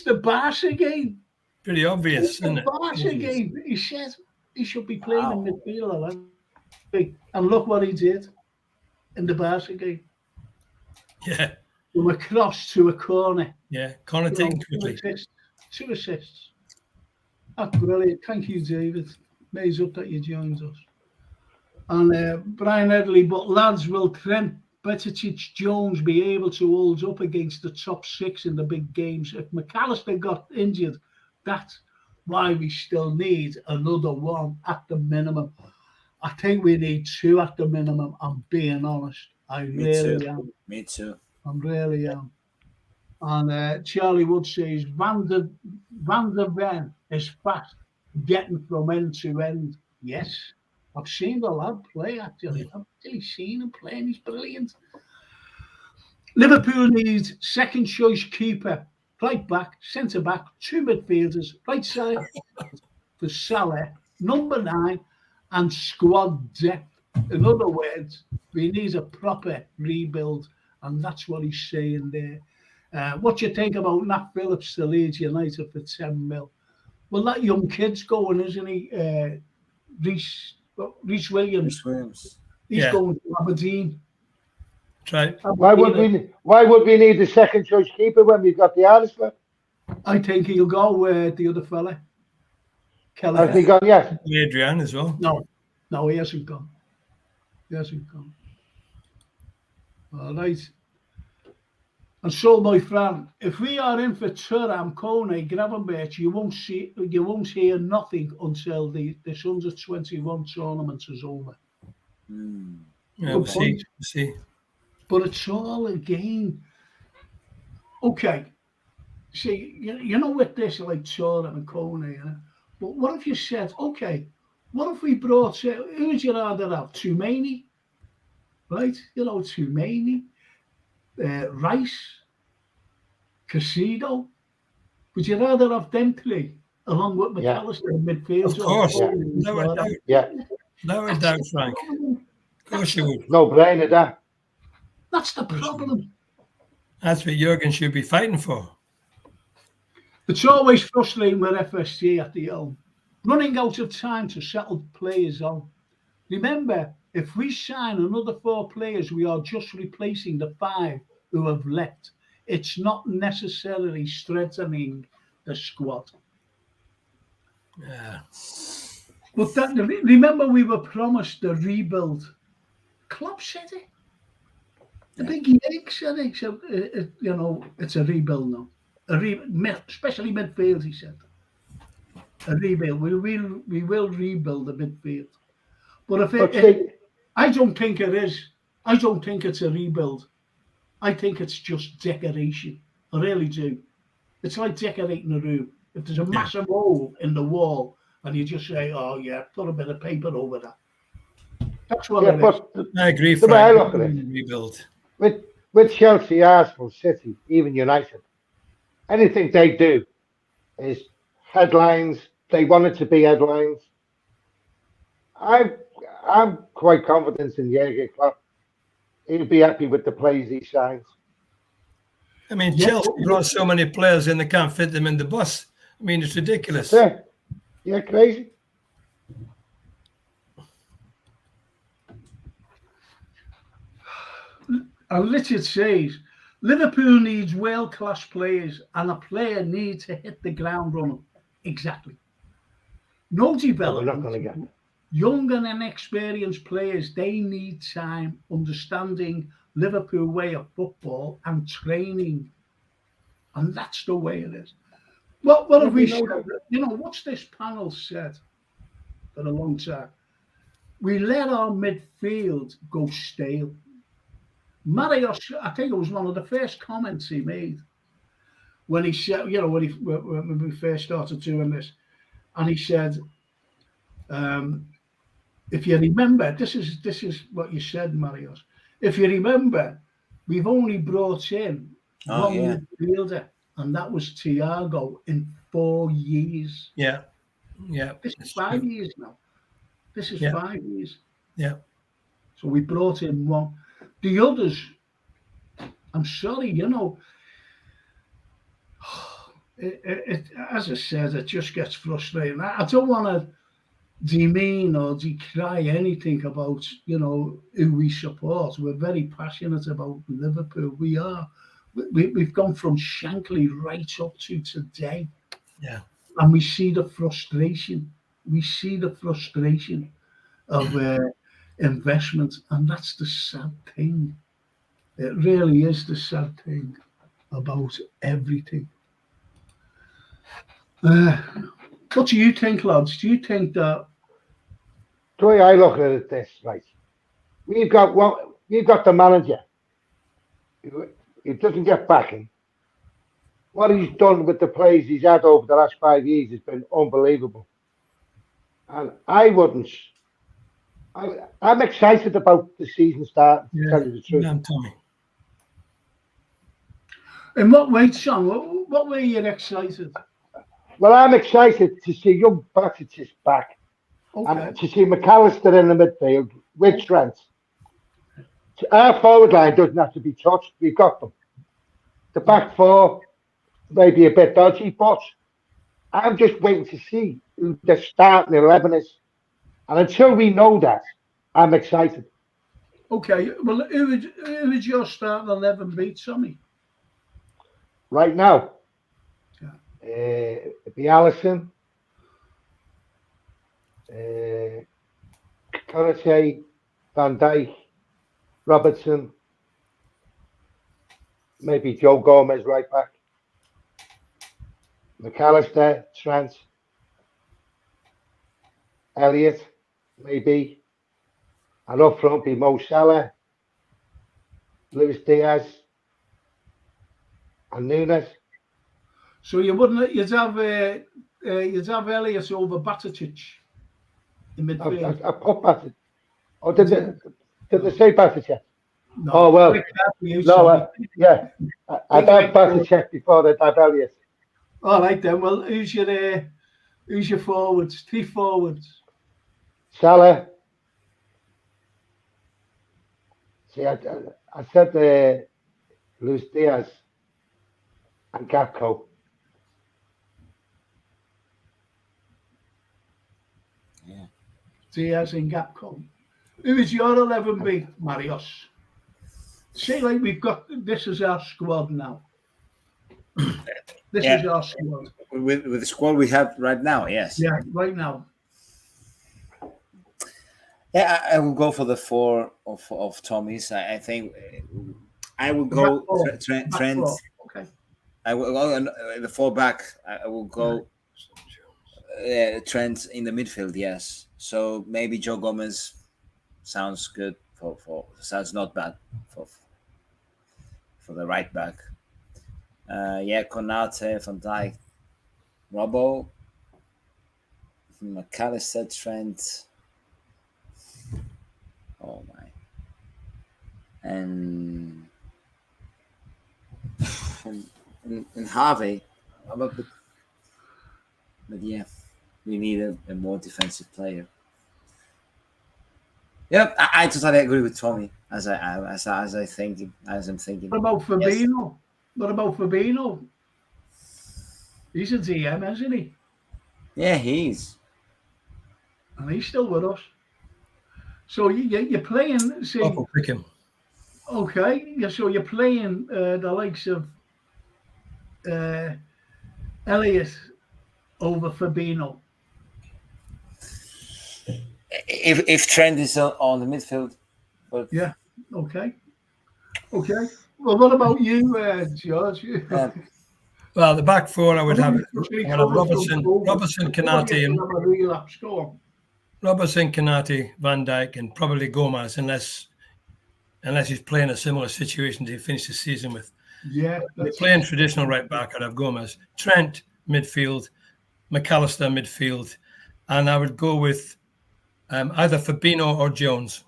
the Barca game. Pretty obvious, isn't it? The Barca game, he said he should be playing in midfield. And look what he did in the Barca game. Yeah. From a cross to a corner. Yeah, corner taken quickly. 2 assists. That's brilliant. Thank you, David. Amazed up that you joined us. And Brian Edley, but lads, will Trent, Batatic, Jones be able to hold up against the top 6 in the big games? If McAllister got injured, that's why we still need another one at the minimum. I think we need 2 at the minimum. I'm being honest. I really am. Me too. I really am. And Charlie Wood says, Van der Ven is fast, getting from end to end. Yes, I've seen the lad play, actually. I've actually seen him play, and he's brilliant. Liverpool needs second choice keeper, right back, centre back, 2 midfielders, right side for Salah, number 9, and squad depth. In other words, we need a proper rebuild, and that's what he's saying there. What do you think about Nat Phillips to Leeds United for 10 mil? Well, that young kid's going, isn't he? Reece Williams. He's going to Aberdeen. Right. Why would we need the second choice keeper when we've got the Irish left? I think he'll go the other fella. Kelly. Has he gone yet? Adrian as well. No, he hasn't gone. All right. And so, my friend, if we are in for Turam, Kone, Gravenberch, you won't hear nothing until the under 21 tournament is over. Yeah, we'll see. But it's all again. Okay. See, you know, with this like Turam and Kone, you know, but what if you said, okay, what if we brought, who would you rather have? Toumani, right? You know, Toumani, Rice, Casido. Would you rather have them three along with McAllister in midfield? Of course. Yeah. No doubt, Frank. Of course you would. No brainer, that. That's the problem. That's what Jurgen should be fighting for. It's always frustrating with FSG at the Elm. Running out of time to settle players on. Remember, if we sign another 4 players, we are just replacing the 5 who have left. It's not necessarily strengthening the squad. Yeah. But remember, we were promised the rebuild. Klopp said it. The big yank said it. So, you know, it's a rebuild now. Especially midfield, he said. A rebuild. We will rebuild the midfield. But I don't think it is. I don't think it's a rebuild. I think it's just decoration. I really do. It's like decorating a room. If there's a massive hole in the wall and you just say, oh yeah, put a bit of paper over that. That's what it is. I agree, the way I look at it. Rebuild. With Chelsea, Arsenal, City, even United, anything they do is headlines. They want it to be headlines. I'm quite confident in Jurgen Klopp. He'll be happy with the players he signs. I mean, Chelsea brought so many players in, they can't fit them in the bus. I mean, it's ridiculous. Yeah, crazy. And Richard says, Liverpool needs world-class players and a player needs to hit the ground running. Exactly. No development. We're not going to get Young and inexperienced players, they need time understanding Liverpool way of football and training. And that's the way it is. What have we said? You know, what's this panel said for a long time? We let our midfield go stale. Marius, I think it was one of the first comments he made when he said, you know, when we first started doing this, and he said, if you remember, this is what you said, Marius. If you remember, we've only brought in one midfielder, and that was Thiago in 4 years. Yeah. This is 5 years now. This is 5 years. Yeah. So we brought in one. The others, I'm sorry, you know, as I said, it just gets frustrating. I don't want to demean or decry anything about, you know, who we support. We're very passionate about Liverpool. We are. We've gone from Shankly right up to today. Yeah. And we see the frustration. We see the frustration of investment. And that's the sad thing. It really is the sad thing about everything. What do you think, lads? Do you think that? The way I look at it, this right, we've got the manager. He doesn't get backing. What he's done with the players he's had over the last 5 years has been unbelievable. And I'm excited about the season start. To tell you the truth. Yeah, Tommy. In what way, Sean? What way are you excited? Well, I'm excited to see young Bacic back. Okay. And to see McAllister in the midfield with Trent. Our forward line doesn't have to be touched. We've got them. The back 4 may be a bit dodgy, but I'm just waiting to see who the starting 11 is. And until we know that, I'm excited. Okay. Well, who would your starting 11 be, Tommy? Right now, it'd be Alisson, Konate, Van Dijk, Robertson, maybe Joe Gomez right back. McAllister, Trent, Elliott, maybe. And up front be Mo Salah, Luis Diaz, and Nunes. So you wouldn't. You'd have Elliott over Batatic in midfield. I put Batatic. Oh, did they say Batatic? No. Oh well. No, yeah. I'd have Batatic before they'd have Elliott. All right then. Well, who's your forwards? 3 forwards. Salah. See, I said Luis Diaz and Gakpo. Yeah. Diaz and Gakpo. Who is your 11B, Marios? Say like we've got this is our squad now. This is our squad. With the squad we have right now, yes. Yeah, right now. Yeah, I will go for the 4 of Tommy's. I think I will go Trent. Okay. I will go the 4 back. I will go Trent in the midfield. Yes. So maybe Joe Gomez sounds good sounds not bad for the right back. Konate, Van Dijk, Robbo, McAllister, Trent. Oh my! And Harvey, but yeah, we need a more defensive player. Yep, I totally agree with Tommy as I'm thinking. What about Fabinho? Yes. What about Fabinho? He's a DM, isn't he? Yeah, he is. And he's still with us. So you're playing, say, pick him. Okay, so you're playing the likes of Elliott over Fabinho. If Trent is on the midfield, but yeah, okay. Well, what about you, George? Well, the back 4 I would have Robertson, Konate, and Robertson, Konate, Van Dijk, and probably Gomez, unless he's playing a similar situation to finish the season with. Yeah, they're playing traditional right back. I'd have Gomez, Trent midfield, McAllister midfield, and I would go with either Fabinho or Jones.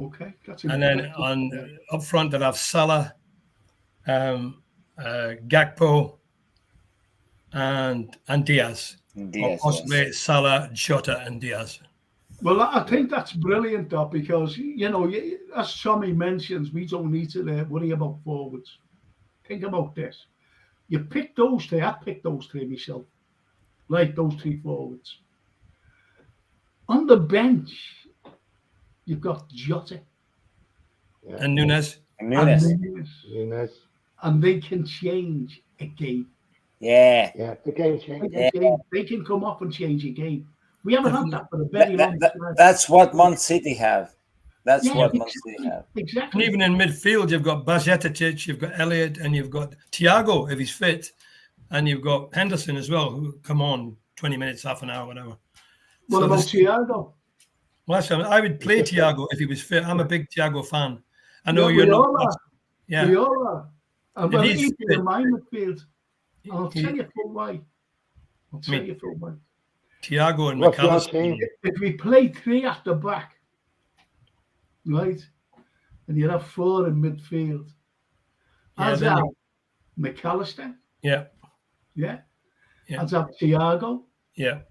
Okay, and then up front I'd have Salah, Gakpo, and Diaz. Or possibly Salah, Jota, and Diaz. Well, I think that's brilliant, though, because, as Tommy mentions, we don't need to worry about forwards. Think about this. You pick those 3. I picked those 3 myself. Like those 3 forwards. On the bench, you've got Jota. Yeah. And Nunes. And they can change a game. Yeah. Yeah, the game change. They can come off and change a game. We haven't had that for a very long time. That's what Man City have. Exactly. And even in midfield, you've got Bajcetic, you've got Elliott, and you've got Thiago if he's fit, and you've got Henderson as well, who come on 20 minutes, half an hour, whatever. What about Thiago? Well, I would play Thiago if he was fit. I'm a big Thiago fan. I know you're not. Yeah. We all are. And well, he's in my midfield. I'll tell you for why. Thiago and McAllister. If we play 3 at the back, right, and you have 4 in midfield, I'd have McAllister. Yeah. I'd have Thiago. Yeah.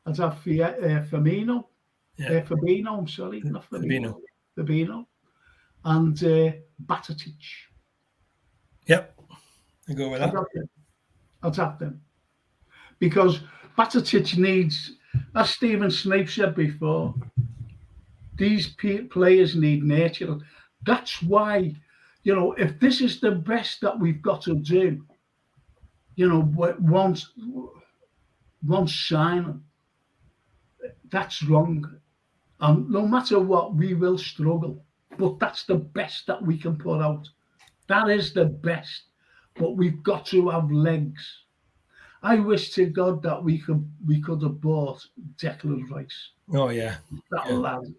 I'd have Firmino. Yeah. Fabinho, I'm sorry, not Fabinho. Fabinho. And Batatic. Yep. I go with that. I'll tap them. Because Batatic needs, as Stephen Snape said before, these players need nurture. That's why, if this is the best that we've got to do, once signing, that's wrong. And no matter what, we will struggle. But that's the best that we can put out. That is the best. But we've got to have legs. I wish to God that we could have bought Declan Rice. Oh yeah, That lad,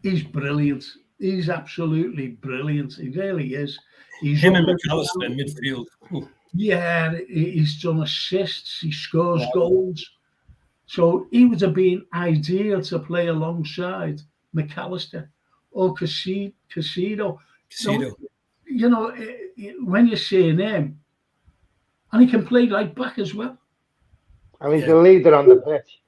he's brilliant. He's absolutely brilliant. He really is. He's him and McAllister in midfield. Ooh. Yeah, he's done assists. He scores goals. So he would have been ideal to play alongside McAllister or Casido. So, you know, when you're seeing him, and he can play right back as well. And he's a leader on the pitch.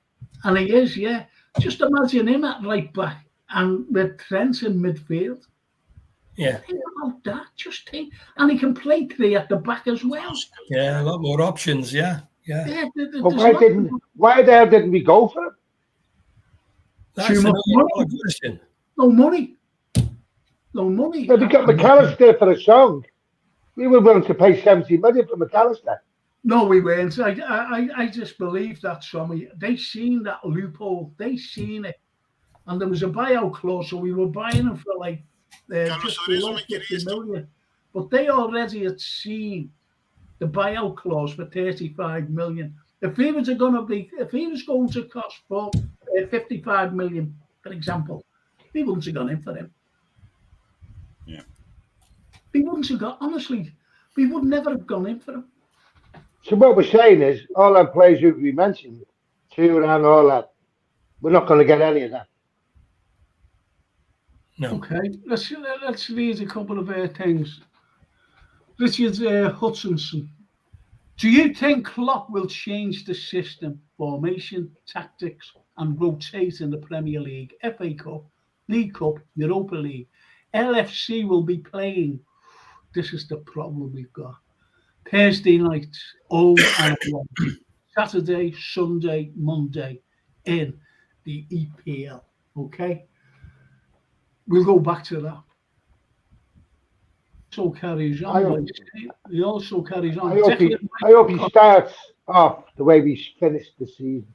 And he is, yeah. Just imagine him at right back and with Trent in midfield. Yeah. Think about that. Just think. And he can play 3 at the back as well. Yeah, a lot more options, yeah. But why didn't we go for him? That's too much money. Question. No money. No money. But we got McAllister for a song. We were willing to pay 70 million for McAllister. No, we weren't. I just believe that, Tommy. They seen that loophole. They seen it. And there was a buyout clause, so we were buying him for like just below 50 million. But they already had seen the buyout clause for 35 million. If he was going to cost for 55 million, for example, we wouldn't have gone in for him. Yeah. We wouldn't have got, honestly, we would never have gone in for him. So what we're saying is, all that players we mentioned, Turan and all that, we're not going to get any of that. No. Okay, let's read a couple of things. Richard Hutchinson. Do you think Klopp will change the system, formation, tactics, and rotate in the Premier League, FA Cup, League Cup, Europa League? LFC will be playing. This is the problem we've got. Thursday night, and Saturday, Sunday, Monday in the EPL. Okay, we'll go back to that. So carries on. He also carries on. I hope he starts off the way we finished the season.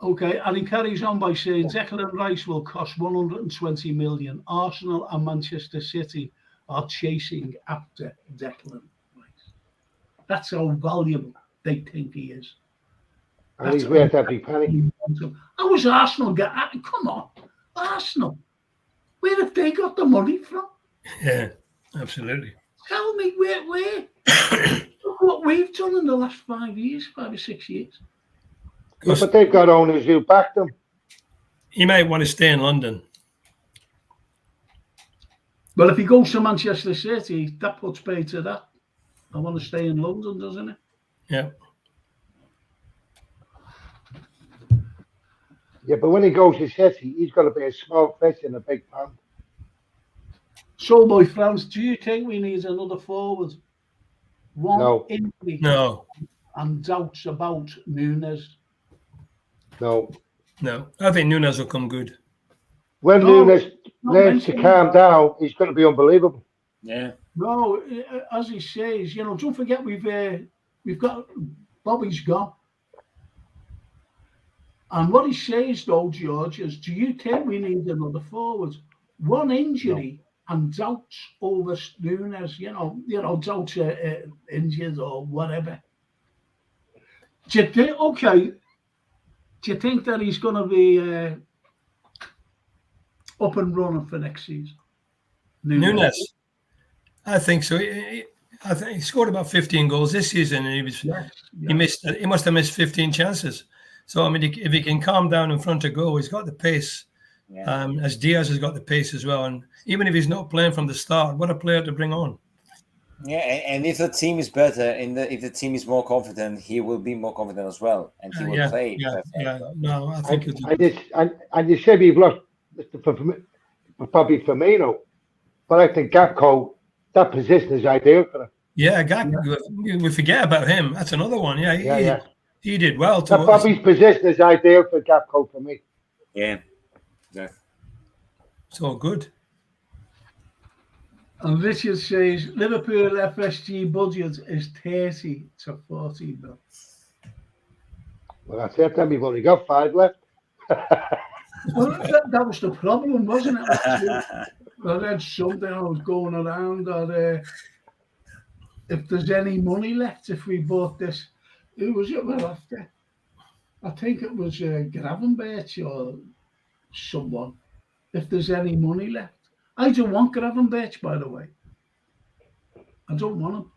Okay, and he carries on by saying Declan Rice will cost 120 million. Arsenal and Manchester City are chasing after Declan Rice. That's how valuable they think he is. And he's worth every penny. How was Arsenal get? Come on, Arsenal. Where have they got the money from? Yeah, absolutely. Tell me where? Look what we've done in the last 5 or 6 years. Yeah, but they've got owners who back them. He might want to stay in London. Well, if he goes to Manchester City, that puts pay to that. I want to stay in London, doesn't it? Yeah. Yeah, but when he goes to City, he's got to be a small fish in a big pond. So, my friends, do you think we need another forward? One injury. No. And doubts about Nunes. No. I think Nunes will come good. When Nunes learns to calm down, he's going to be unbelievable. Yeah. No, as he says, don't forget we've got Bobby's gone. And what he says, though, George, is, do you think we need another forward? One injury and doubts over Nunes, doubts injured or whatever. Do you think that he's going to be up and running for next season? Nunes? I think so. I think he scored about 15 goals this season, and he must have missed 15 chances. So I mean, if he can calm down in front of goal, he's got the pace. Yeah. As Diaz has got the pace as well, and even if he's not playing from the start, what a player to bring on. Yeah, and if the team is better, if the team is more confident, he will be more confident as well, and he will play. Yeah. No, I think and you said we've lost probably Firmino, but I think Gakpo, that position is ideal for him. Yeah, Gakpo. We forget about him. That's another one. Yeah, he did well. Bobby's position is ideal for Gakpo for me. Yeah. So good. And Richard says Liverpool FSG budget is 30 to 40 mil. Well, that's it. Then we've only got 5 left. Well, that was the problem, wasn't it? I read something I was going around that if there's any money left, if we bought this, who was it we're after? I think it was Gravenberch or someone. If there's any money left. I don't want Gravenberch, by the way. I don't want him.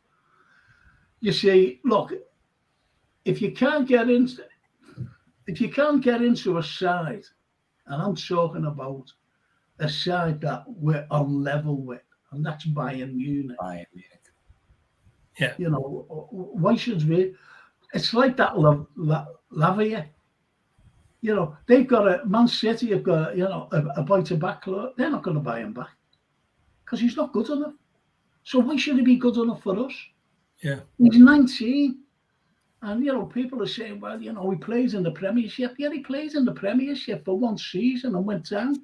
You see, look, if you can't get into a side, and I'm talking about a side that we're on level with, and that's Bayern Munich. Yeah. You know, why should we? It's like that Lavia. You know, they've got Man City have got, a bite of back. They're not going to buy him back because he's not good enough. So why should he be good enough for us? Yeah. He's 19. And, people are saying, well, he plays in the Premiership. Yeah, he plays in the Premiership for one season and went down.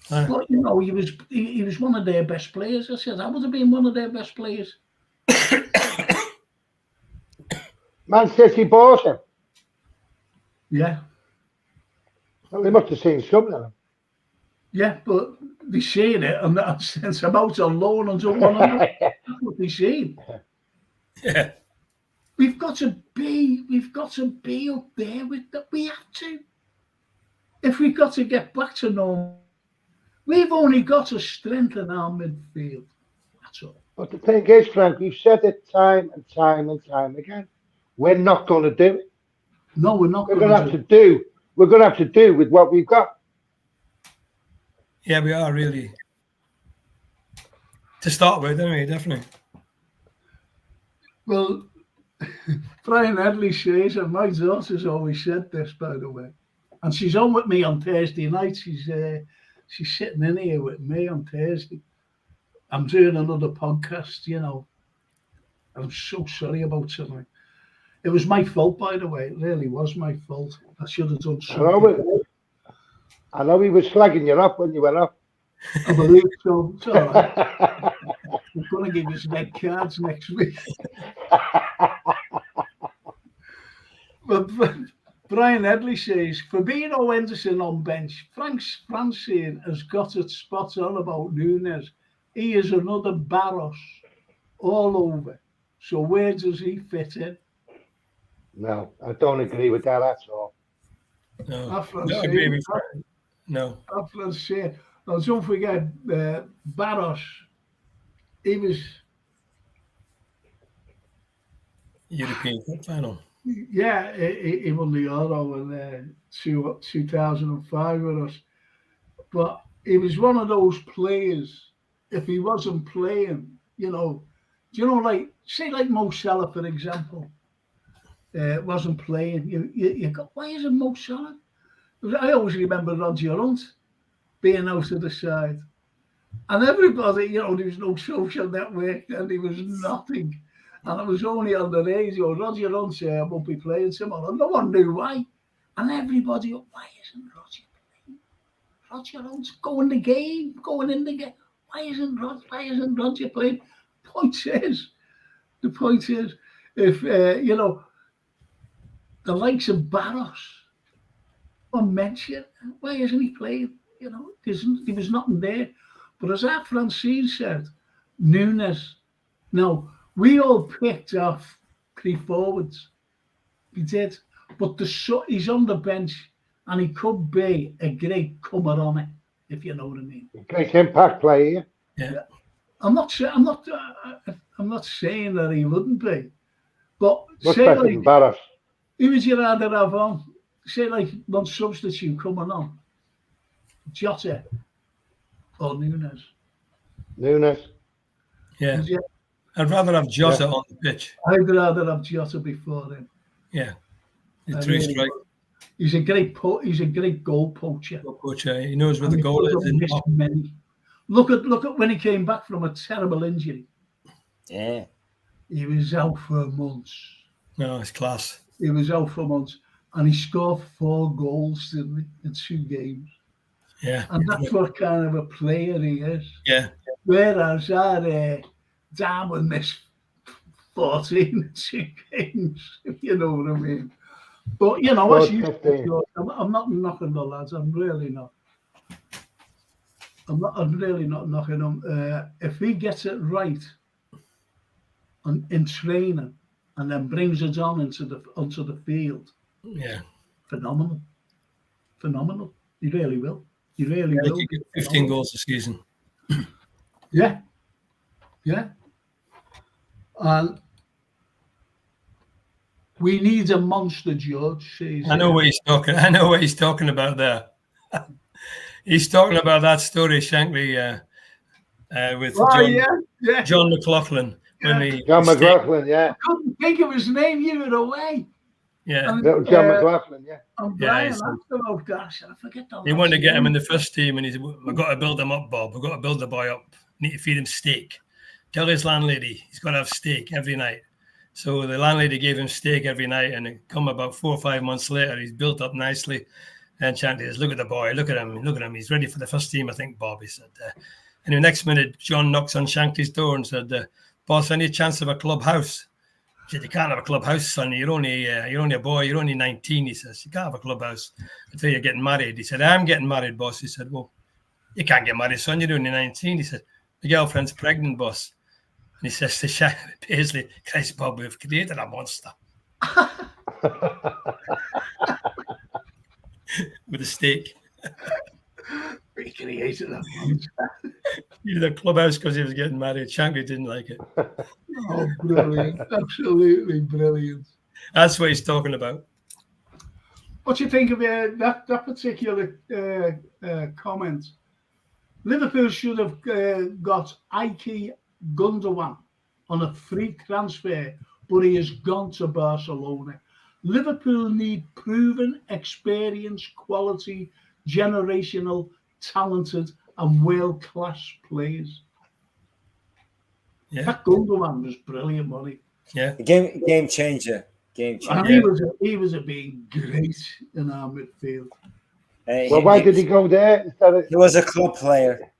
But, he was one of their best players. I said, I would have been one of their best players. Man City bought him. Yeah. Well, they must have seen something of him. Yeah, but they seen it and that sense I'm out on loan and don't want to. That's what they seen. Yeah. We've got to be up there with that. We have to. If we've got to get back to normal, we've only got to strengthen our midfield. That's all. But the thing is, Frank, we've said it time and time and time again. We're not going to do it. No, we're not. We're going to have to do. We're going to have to do with what we've got. Yeah, we are really. To start with, anyway, definitely. Well, Brian Headley says, and my daughter's always said this, by the way, and she's on with me on Thursday night. She's sitting in here with me on Thursday. I'm doing another podcast, I'm so sorry about tonight. It was my fault, by the way. It really was my fault. I should have done something. I know he was slagging you up when you went up. I believe so. It's all right. I'm going to give you some red cards next week. But Brian Headley says, Fabinho Henderson on bench. Francine has got it spot on about Nunes. He is another Barros all over. So where does he fit in? No, I don't agree with that at all. No, I agree with that. No. Francine. Now, don't forget, Barros, he was... European Cup final. Yeah, he won the Euro in 2005 with us. But he was one of those players, if he wasn't playing, say like Mo Salah, for example, wasn't playing. You go, why isn't Mo Salah? I always remember Roger Hunt being out of the side. And everybody, there was no social network and there was nothing. And it was only on the radio. Roger Hunt said, I won't be playing tomorrow. No one knew why. And everybody, why isn't Roger playing? Roger Hunt's going in the game. Why isn't Roger playing? The point is, if, the likes of Barros were mentioned, why isn't he playing? There was nothing there. But as our Francine said, Nunes, no, we all picked off 3 forwards. We did. But he's on the bench and he could be a great comer on it, if you know what I mean. A great impact player. Yeah. I'm not saying that he wouldn't be. But Much say better like, than Barros. who would you rather have on? Say like one substitute coming on. Jota or Nunes? Nunes. Yeah. I'd rather have Jota on the pitch. I'd rather have Jota before him. Yeah. Strike. He's a great goal poacher. He knows where the goal is. Look at when he came back from a terrible injury. Yeah. He was out for months. No, it's class. He was out for months. And he scored 4 goals, didn't he, in 2 games. Yeah. And that's what kind of a player he is. Yeah. Whereas our Darwin missed 14 in 2 games, if you know what I mean. But, as you said, I'm not knocking the lads. I'm really not. I'm really not knocking him. If he gets it right, in training and then brings us on onto the field. Yeah. Phenomenal. He really will. He really will. He get 15 goals a season. Yeah. And we need a monster, George. I know what he's talking. I know what he's talking about there. He's talking about that story, Shankly, with John McLaughlin. John McLaughlin, yeah. I couldn't think of his name. You were away. Yeah. John McLaughlin, yeah. And Brian asked about that. I forget that. He wanted to get him in the first team, and he said, "We've got to build him up, Bob. We've got to build the boy up. Need to feed him steak. Tell his landlady he's got to have steak every night." So the landlady gave him steak every night, and it come about 4 or 5 months later, he's built up nicely. And Shankly says, "Look at the boy. Look at him. He's ready for the first team, I think, Bob." He said. And the next minute, John knocks on Shankly's door and said, "Boss, any chance of a clubhouse?" He said, "You can't have a clubhouse, son. You're only a boy. You're only 19." He says, "You can't have a clubhouse until you're getting married." He said, "I'm getting married, boss." He said, "Well, you can't get married, son. You're only 19." He said, "The girlfriend's pregnant, boss." And he says to Paisley, "Christ, Bob, we've created a monster." With a steak. We created a monster. He did a clubhouse because he was getting married. Shankly didn't like it. Oh, brilliant. Absolutely brilliant. That's what he's talking about. What do you think of that particular comment? Liverpool should have got Ike Gundogan on a free transfer, but he has gone to Barcelona. Liverpool need proven, experienced, quality, generational, talented, and world-class players. Yeah. That Gundogan was brilliant, wasn't he? Yeah. Game changer. And he was being great in our midfield. Why did he go there? He was a club player.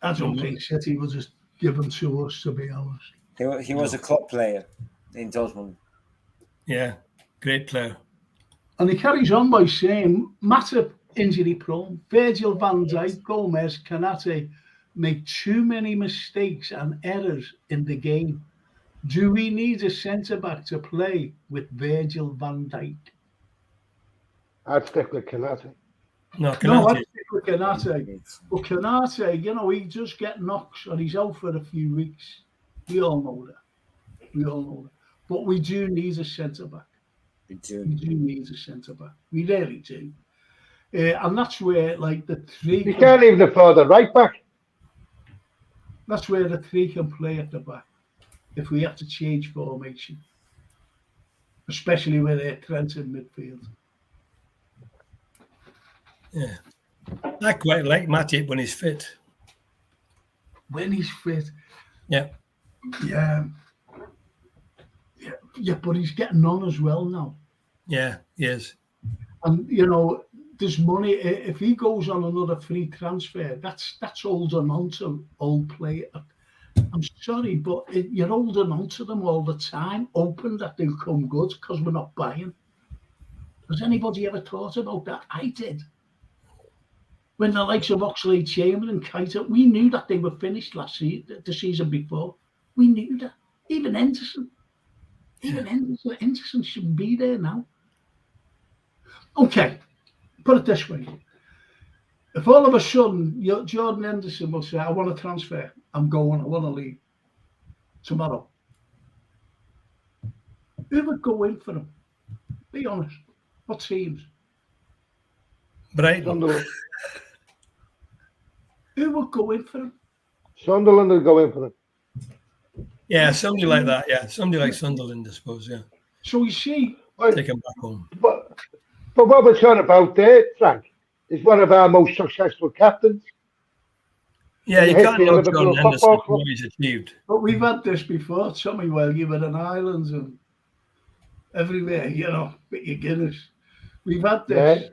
I don't think City was just given to us, to be honest. He was a club player in Dortmund. Yeah, great player. And he carries on by saying, Matip injury prone, Virgil van Dijk, Gomez, Kanate make too many mistakes and errors in the game. Do we need a centre-back to play with Virgil van Dijk? I'd stick with Kanate. No, I'd stick with Kanate. But Kanate, he just get knocks and he's out for a few weeks. We all know that. But we do need a centre-back. We do need a centre-back. We really do. And that's where, the three... You can't even afford the right back. That's where the three can play at the back if we have to change formation. Especially with Trent in midfield. Yeah. I quite like Matip when he's fit. When he's fit. Yeah. Yeah, but he's getting on as well now. Yeah, he is. And, there's money. If he goes on another free transfer, that's holding on to old player. I'm sorry, but you're holding on to them all the time, hoping that they'll come good because we're not buying. Has anybody ever thought about that? I did. When the likes of Oxlade-Chamberlain, Keita, we knew that they were finished the season before. We knew that. Even Henderson. Henderson shouldn't be there now. Okay, put it this way. If all of a sudden Jordan Henderson will say, I want to transfer, I'm going, I want to leave tomorrow. Who would go in for him? Be honest. What teams? Brighton. Who would go in for him? Sunderland would go in for him. Yeah, somebody like that. Yeah, somebody like Sunderland, I suppose. Yeah. So you see, take him back home. But what we're talking about there, Frank, is one of our most successful captains. Yeah, you can't know Jordan Henderson for what he's achieved. But we've had this before, Tommy, while you were in Ireland and everywhere, with your Guinness. We've had this,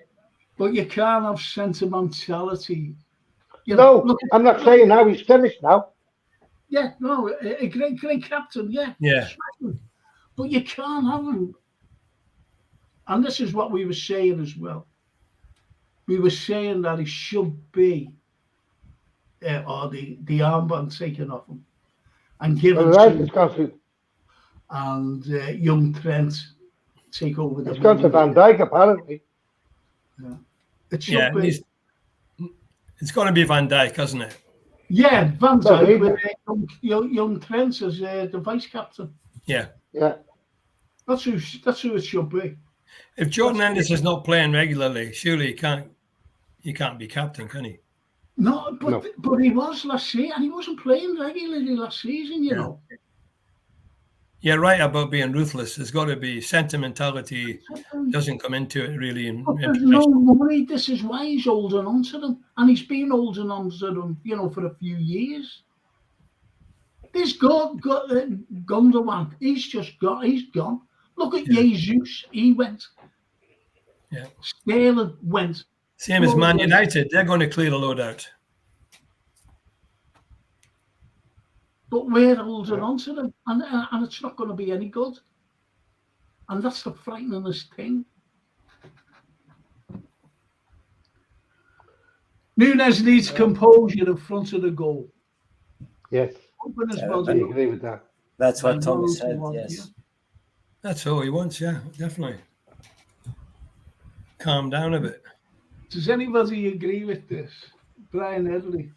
but you can't have sentimentality. I'm not saying now he's finished now. Yeah, no, a great captain, yeah. Yeah. But you can't have him. And this is what we were saying as well. We were saying that he should be, or the armband taken off him. and give him and young Trent take over the. It's gone to Van Dijk apparently. Yeah, it should be. It's got to be Van Dijk, hasn't it? Yeah, Van Dijk with young Trent as the vice captain. Yeah. That's who it should be. If Jordan Henderson's not playing regularly, surely he can't be captain, can he? No, but he was last season, and he wasn't playing regularly last season, you know. You're right about being ruthless. There's got to be sentimentality. Doesn't come into it really. There's no money. This is why he's holding on to them, and he's been holding on to them, you know, for a few years. This Gundogan, he's gone. Look at Jesus. He went. Yeah. Sterling went. Same as Man United. They're going to clear the load out. But we're holding on to them, and it's not going to be any good. And that's the frighteningest thing. Nunes needs composure in front of the goal. Yes. I agree with that. That's what Tommy said, yes. Yeah. That's all he wants, yeah, definitely. Calm down a bit. Does anybody agree with this? Brian Headley.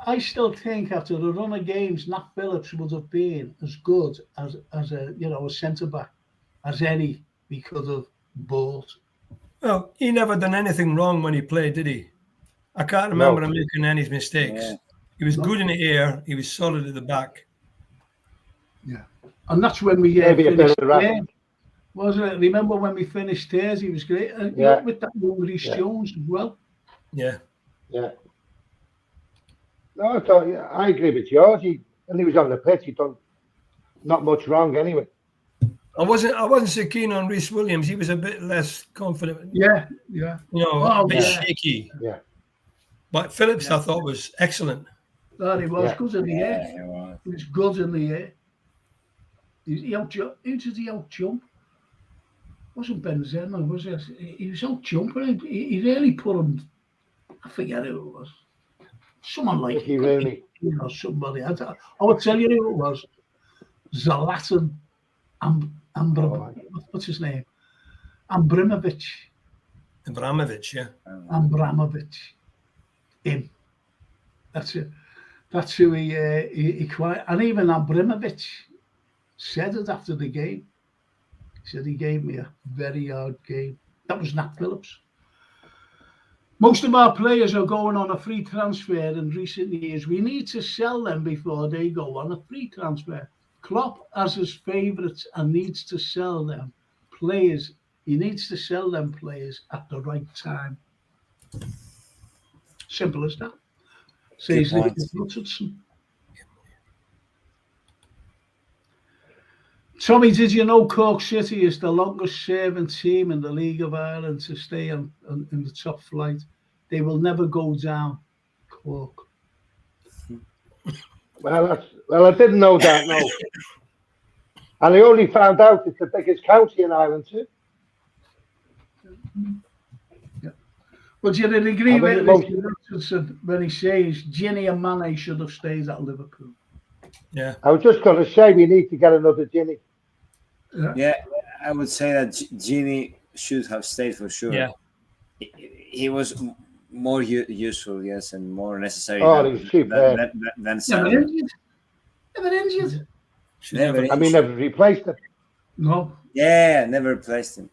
I still think after the run of games, Nat Phillips would have been as good as a centre-back as any he could have bought. Well, he never done anything wrong when he played, did he? I can't remember him making any mistakes. Yeah. He was good in the air. He was solid at the back. Yeah. And that's when we finished there, wasn't it? Remember when we finished theirs? He was great. With that Maurice Jones as well. Yeah. Yeah. No, I agree with George. And he was on the pitch. He done not much wrong anyway. I wasn't so keen on Rhys Williams. He was a bit less confident. Yeah. You know, a bit shaky. Yeah. But Phillips, I thought, was excellent. That he was good in the air. He was good in the air. Who did he out-jump? Wasn't Benzema, was it? He was out-jumping. He really put him... I forget who it was. Someone like... somebody. I will tell you who it was. Zlatan what's his name? Abramovich, yeah. Abramovich. Him. That's it. That's who he quite... And even Abramovich said it after the game. He said he gave me a very hard game. That was Nat Phillips. Most of our players are going on a free transfer in recent years. We need to sell them before they go on a free transfer. Klopp has his favourites and needs to sell them players. He needs to sell them players at the right time. Simple as that. Says Richardson. Tommy, did you know Cork City is the longest serving team in the League of Ireland to stay in the top flight? They will never go down, Cork. Well, I didn't know that, no. And I only found out it's the biggest county in Ireland too. Yeah. But you didn't agree with Richardson when he says Ginny and Mane should have stayed at Liverpool. Yeah. I was just going to say we need to get another Ginny. Yeah, I would say that Ginny should have stayed for sure. Yeah. He was more useful, yes, and more necessary than Never injured. Never replaced him. No. Yeah, never replaced him.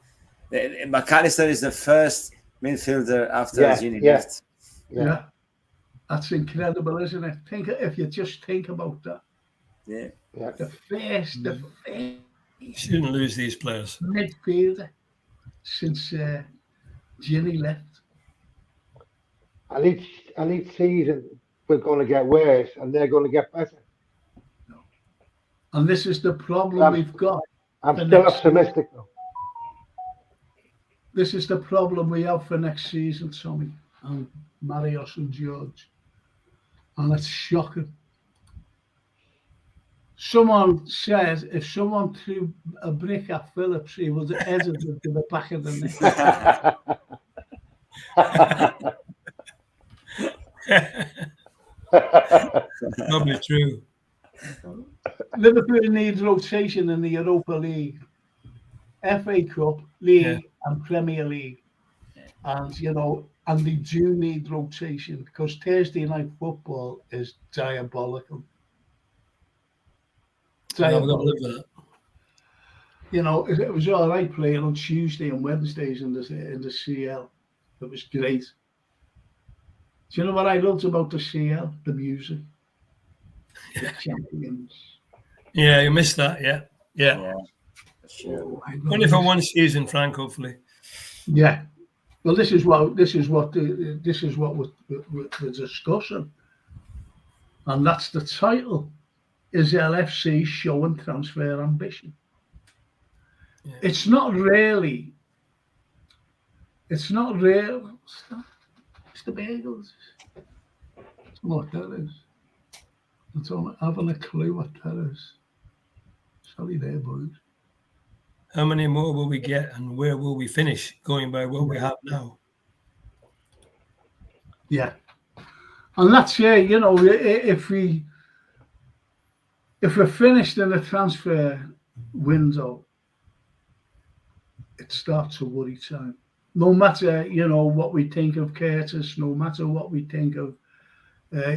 McAllister is the first midfielder after Ginny left. Yeah. That's incredible, isn't it? If you just think about that. Yeah. The first you shouldn't lose these players. Midfielder since Ginny left. And each season we're going to get worse, and they're going to get better. No. And this is the problem we've got. I'm still optimistic, though. This is the problem we have for next season, Tommy, and Marios and George. And it's shocking. Someone said if someone threw a brick at Phillips, he would have headed it to the back of the net. Probably true. Liverpool needs rotation in the Europa League, FA Cup, League, and Premier League. And, and they do need rotation because Thursday night football is diabolical. I've got to live with it. It was all right playing on Tuesday and Wednesdays in the CL. It was great. Do you know what I loved about the CL? The music. The champions. Yeah, you missed that. Yeah. Sure. Only for one season, Frank. Hopefully. Yeah. Well, this is what we're discussing, and that's the title: is LFC showing transfer ambition? Yeah. It's not really. It's not real. It's the bagels. It's what that is. I don't have a clue what that is. Sorry there, boys. How many more will we get, and where will we finish? Going by what we have now. Yeah, and that's if we're finished in the transfer window, it starts a worry time. No matter what we think of Curtis, no matter what we think of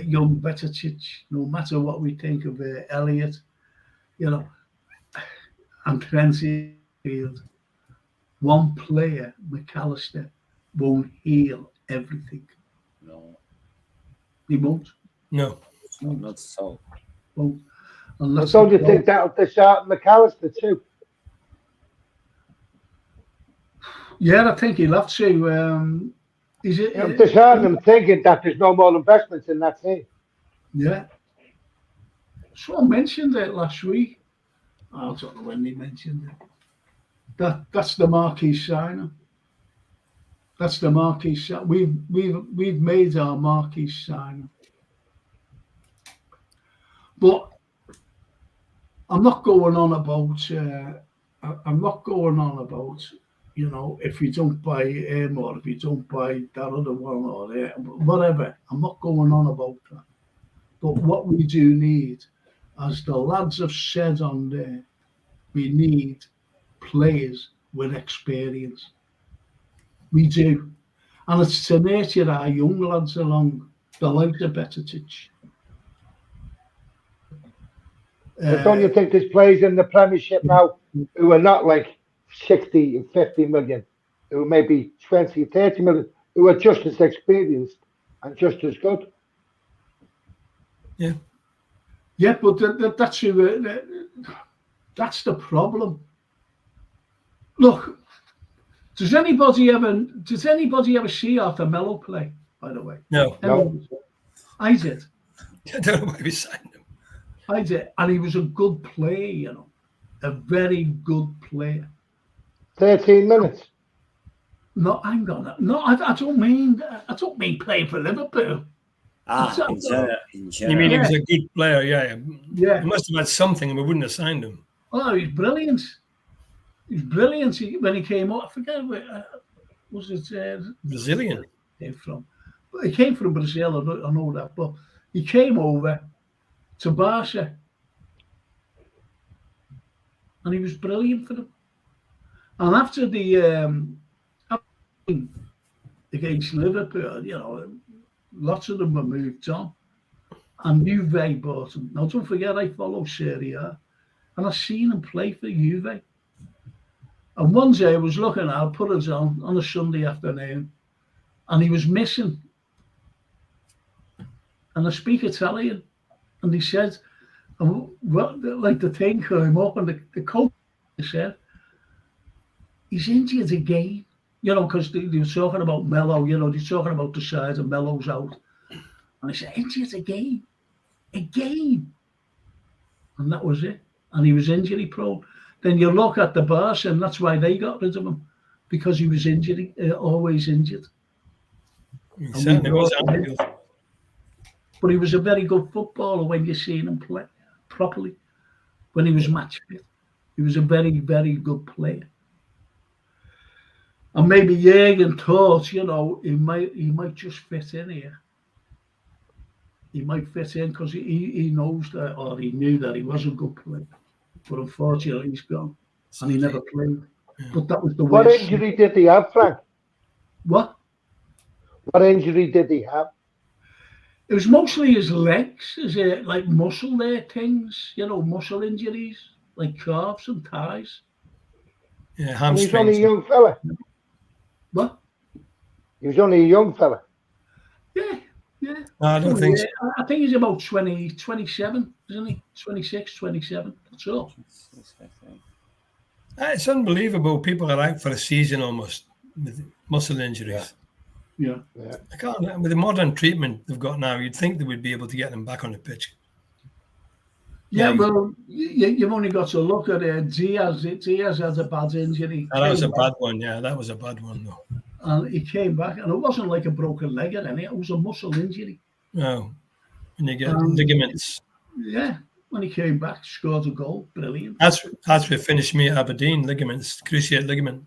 young Betetic, no matter what we think of Elliott, and Trentfield, one player, McAllister, won't heal everything. No. He won't. No. Not so. Won't. So do you think that'll dishearten McAllister too? Yeah, I think he'll have to. I'm disheartened him thinking that there's no more investments in that team. Yeah. Someone mentioned it last week. I don't know when they mentioned it. That's the marquee signing. That's the marquee sign. We've made our marquee signing. But I'm not going on about. If you don't buy him or if you don't buy that other one or whatever. I'm not going on about that. But what we do need, as the lads have said on there, we need players with experience. We do. And it's to nurture our young lads along the likes of Betetic. But don't you think there's players in the Premiership now who are not like 60 and 50 million, who may be 20, 30 million, who are just as experienced and just as good? Yeah. Yeah, but that's the problem. Look, does anybody ever see Arthur Mello play, by the way? No. I did. I don't know why we signed him. I did. And he was a good player, a very good player. 13 minutes. No, hang on. No, I don't mean playing for Liverpool. In general. You mean he was a good player? Yeah. Yeah. He must have had something, and we wouldn't have signed him. Oh, he's brilliant. He's brilliant. When he came up, I forget was it Brazilian? He came from Brazil. I know that, but he came over to Barca, and he was brilliant for them. And after the against Liverpool, lots of them were moved on, and Juve bought him. Now, don't forget, I follow Serie A, and I've seen him play for Juve. And one day I was looking, I put it on a Sunday afternoon, and he was missing. And I speak Italian, and he said, the thing came up, and the coach said, he's injured again. Because they were talking about Mello, they're talking about the side and Mello's out. And I said, injured again. And that was it. And he was injury prone. Then you look at the Barca, and that's why they got rid of him, because he was always injured. He certainly was. But he was a very good footballer when you seen him play properly. When he was match fit, he was a very, very good player. And maybe Jürgen thought, he might just fit in here. he might fit in because he knows that, or he knew that he was a good player. But unfortunately, he's gone, and he never played. But that was the What worst. injury did he have, Frank? What? What injury did he have? It was mostly his legs, like muscle there things, muscle injuries, like calves and thighs. Yeah, And he was only hamstrings. a young fella. What? He was only a young fella. Yeah. No, I don't think so. I think he's about 27, isn't he? 26, 27. That's all. It's unbelievable. People are out for a season almost with muscle injuries. Yeah. I can't. With the modern treatment they've got now, you'd think they would be able to get them back on the pitch. Yeah, well, you've only got to look at Diaz. Diaz had a bad injury. That was a bad one. Yeah, that was a bad one, though. And he came back, and it wasn't like a broken leg or anything. It was a muscle injury. No, when you get ligaments. Yeah, when he came back, scored a goal. Brilliant. That's what finished me at Aberdeen. Ligaments, cruciate ligament.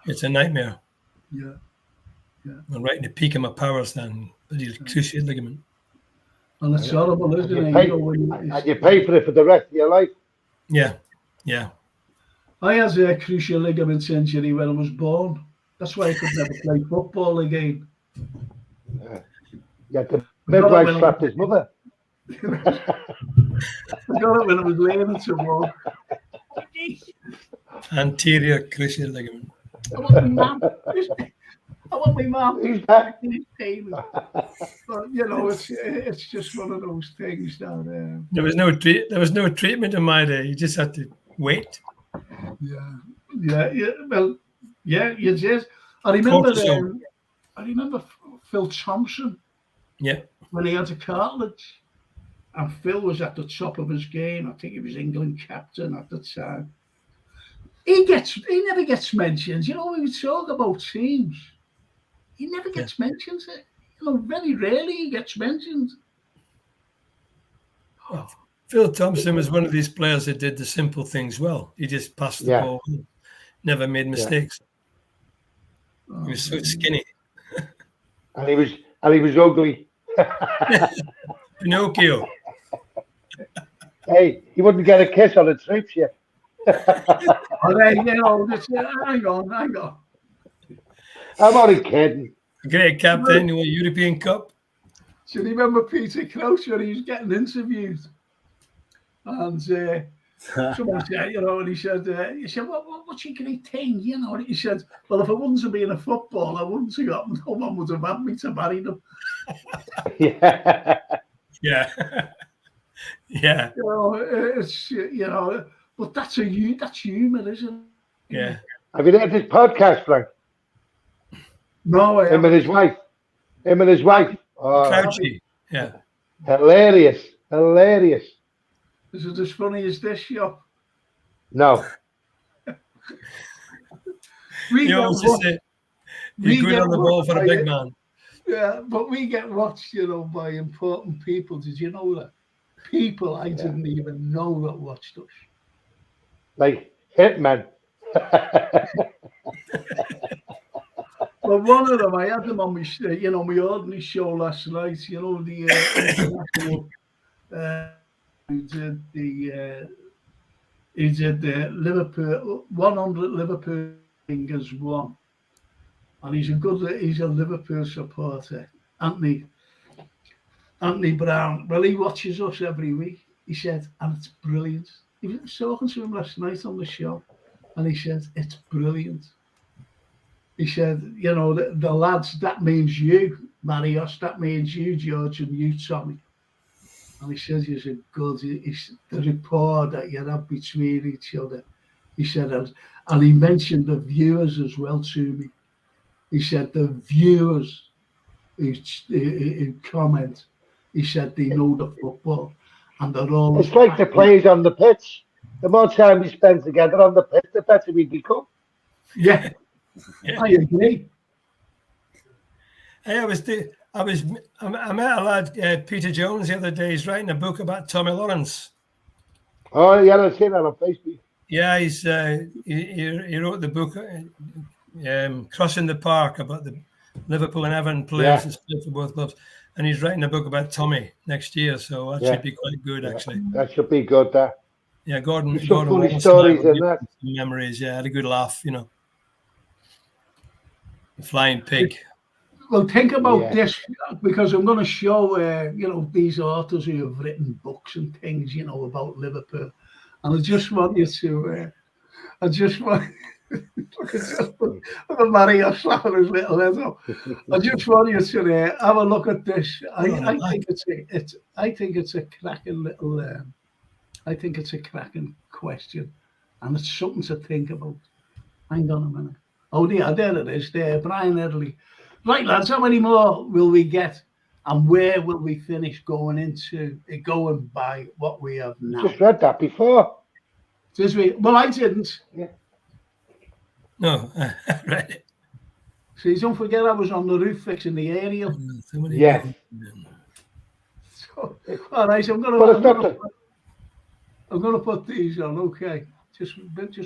It's a nightmare. Yeah. I'm right in the peak of my powers then. Cruciate ligament. And it's horrible, isn't it? And you pay for it for the rest of your life. Yeah. I had a cruciate ligament injury when I was born. That's why I could never play football again. Yeah, the midwife slapped his mother. I got it when I was learning to walk. Anterior cruciate ligament. I want my mum. Who's that? But it's just one of those things that. There was no treatment in my day. You just had to wait. Yeah. Well, yeah, you did. I remember Phil Thompson. Yeah. When he had a cartilage, and Phil was at the top of his game. I think he was England captain at the time. He never gets mentioned. When we talk about teams, he never gets mentioned. Very rarely he gets mentioned. Well, Phil Thompson was one of these players that did the simple things well. He just passed the ball, never made mistakes. He was so skinny. And he was ugly. Pinocchio. Hey, he wouldn't get a kiss on the trips yet. Hang on. I'm only kidding. Great captain in the European Cup. Do you remember Peter Crouch when he was getting interviewed? And someone said, and he said, what's your great thing? And he said, well, if I wouldn't have been a footballer, I wouldn't have got, no one would have had me to marry them. Yeah. It's but that's humour, isn't it? Yeah. Have you heard this podcast, Frank? No, Him and his wife. Oh, Crouchy. Yeah. Hilarious. Is it as funny as this, yo? No. You always just say, you're good on the ball for a big man. Yeah, but we get watched, by important people. Did you know that? People I didn't even know that watched us. Like hitmen. Well, one of them, I had them on my ordinary show last night. The he did the Liverpool 100 Liverpool fingers one, and he's a Liverpool supporter. Anthony Brown. Well, he watches us every week. He said, and it's brilliant. He was talking to him last night on the show, and he said, it's brilliant. He said, the lads, that means you, Marios, that means you, George, and you, Tommy. And he says, you're good. The rapport that you have between each other. He said, and he mentioned the viewers as well to me. He said, the viewers who comment, he said, they know the football. And they're all. It's like the players on the pitch. The more time we spend together on the pitch, the better we become. Yeah. I agree. Hey, I met a lad, Peter Jones, the other day. He's writing a book about Tommy Lawrence. Oh, yeah, I've seen that on Facebook. Yeah, he wrote the book, Crossing the Park, about the Liverpool and Everton players that played for both clubs. and he's writing a book about Tommy next year, so that should be quite good, actually. That should be good. That. Yeah, Gordon. There's some funny Wallace stories and I in that. some memories. Yeah, I had a good laugh. The flying pig. Well, think about this, because I'm going to show, these authors who have written books and things, about Liverpool. And I just want you to, look at Mario slapping his little head up. I just want you to have a look at this. I think it's a cracking little, I think it's a cracking question. And it's something to think about. Hang on a minute. Oh, yeah, there it is, there, Brian Edley. Right, lads, how many more will we get, and where will we finish going by what we have now? Just read that before. Well, I didn't. Yeah. No, I read it. See, don't forget I was on the roof fixing the aerial. Yeah. So, all right, I'm going to put these on. Okay, just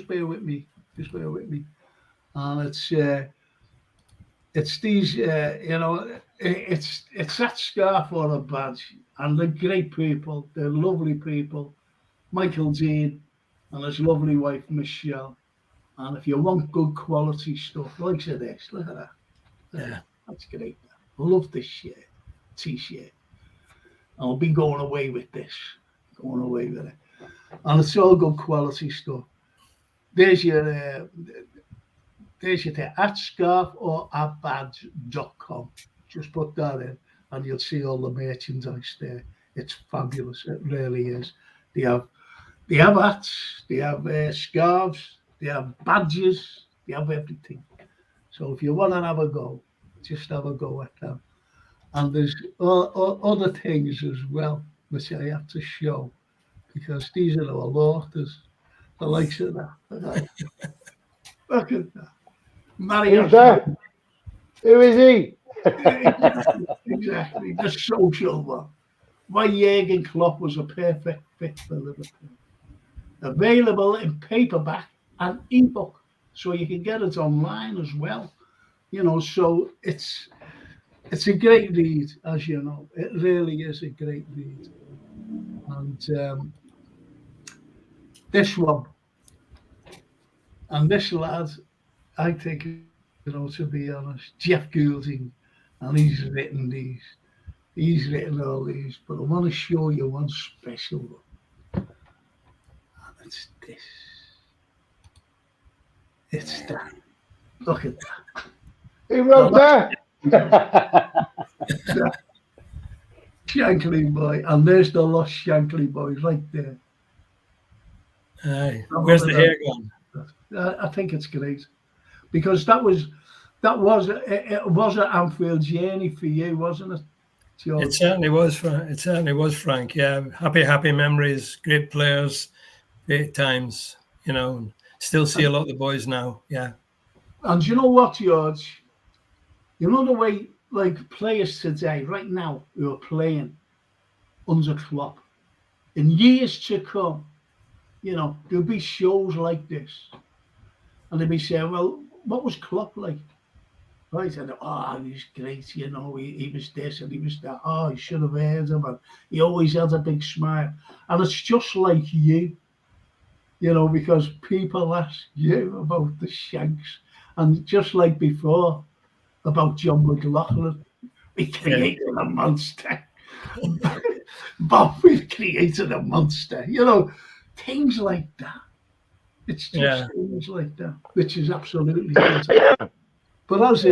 bear with me. Just bear with me. And it's these, it's that scarf or a badge, and they're great people. They're lovely people. Michael Dean and his lovely wife Michelle. And if you want good quality stuff, like this, look at that. Yeah, that's great. I love this t-shirt. I'll be going away with this. Going away with it, and it's all good quality stuff. There's your at scarf or at badge.com. Just put that in and you'll see all the merchandise there. It's fabulous. It really is. They have hats, they have scarves, they have badges, they have everything. So if you want to have a go, just have a go at them. And there's other things as well, which I have to show, because these are all authors, the likes of that. Look at that. Who's that? Who is he? Exactly, the social one. Why Jurgen Klopp was a perfect fit for Liverpool. Available in paperback and ebook, so you can get it online as well. So it's a great read, as you know. It really is a great read. And this one, and this lad, I think, to be honest, Jeff Goulding, and he's written all these, but I want to show you one special one. And it's this. It's that. Look at that. Who wrote that? Shankly Boy, and there's the Lost Shankly Boys right there. Aye. Where's the hair gone? I think it's great, because it was an Anfield journey for you, wasn't it, George? It certainly was, Frank. Yeah, happy memories, great players, great times. Still see a lot of the boys now. Yeah. And you know what, George? The way, like, players today, right now, who are playing under Klopp, in years to come, there'll be shows like this, and they'll be saying, well, what was Klopp like? Right, and he was great, he was this and he was that. Oh, you should have heard him, and he always had a big smile. And it's just like you, because people ask you about the Shanks, and just like before, about John McLaughlin, we created a monster. Bob, we've created a monster. Things like that. It's just things like that, which is absolutely fantastic. But as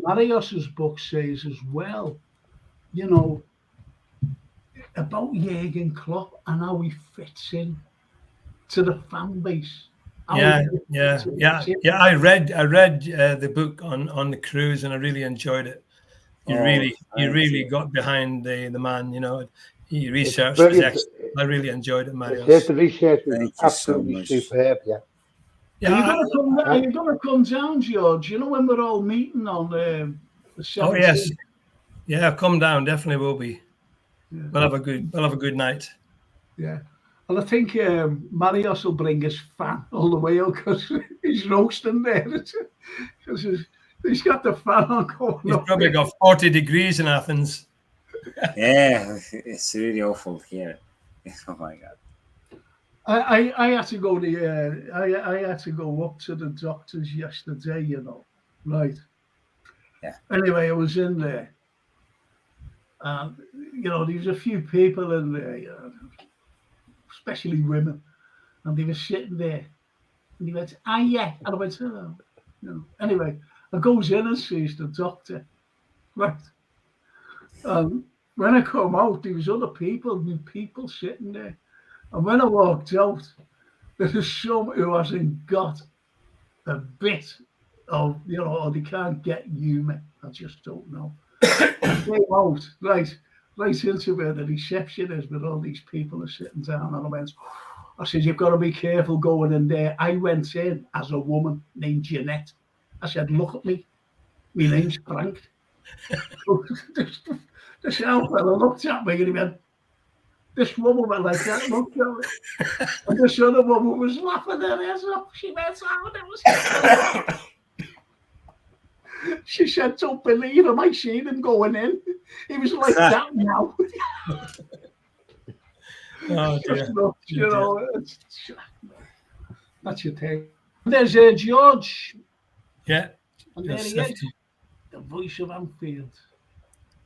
Marius's book says as well, about Jurgen Klopp and how he fits in to the fan base. Yeah. I read the book on the cruise, and I really enjoyed it. He really got behind the man. He researched. I really enjoyed it, Marius. Yes, the research was absolutely superb. Yeah. Are you going to come down, George? When we're all meeting on the 17th? Oh yes, yeah, come down. Definitely will be. Yeah. We'll have a good night. Yeah, and I think Marius will bring his fan all the way out, because he's roasting there. Because he's got the fan on going. He's probably got 40 degrees in Athens. Yeah, it's really awful here. Oh my God. I had to go I had to go up to the doctors yesterday, right? Yeah. Anyway, I was in there, and there's a few people in there, especially women, and they were sitting there, and he went, "Ah, yeah," and I went, "Oh," Anyway, I goes in and sees the doctor, right? When I come out, there was other new people sitting there, and when I walked out, there's some who hasn't got a bit of, or they can't get humour. I just don't know. I came out right into where the reception is, where all these people are sitting down, and I said, "You've got to be careful going in there." I went in as a woman named Jeanette. I said, "Look at me. My name's Frank." The shower fella looked at me and he went, this woman went like that, looked at me. And this other woman was laughing her ass off. She went, "Oh, that was..." She said, "Don't believe him. I seen him going in. He was like that now." Oh, dear. That's your thing. There's George. Yeah. And there he is, the voice of Anfield.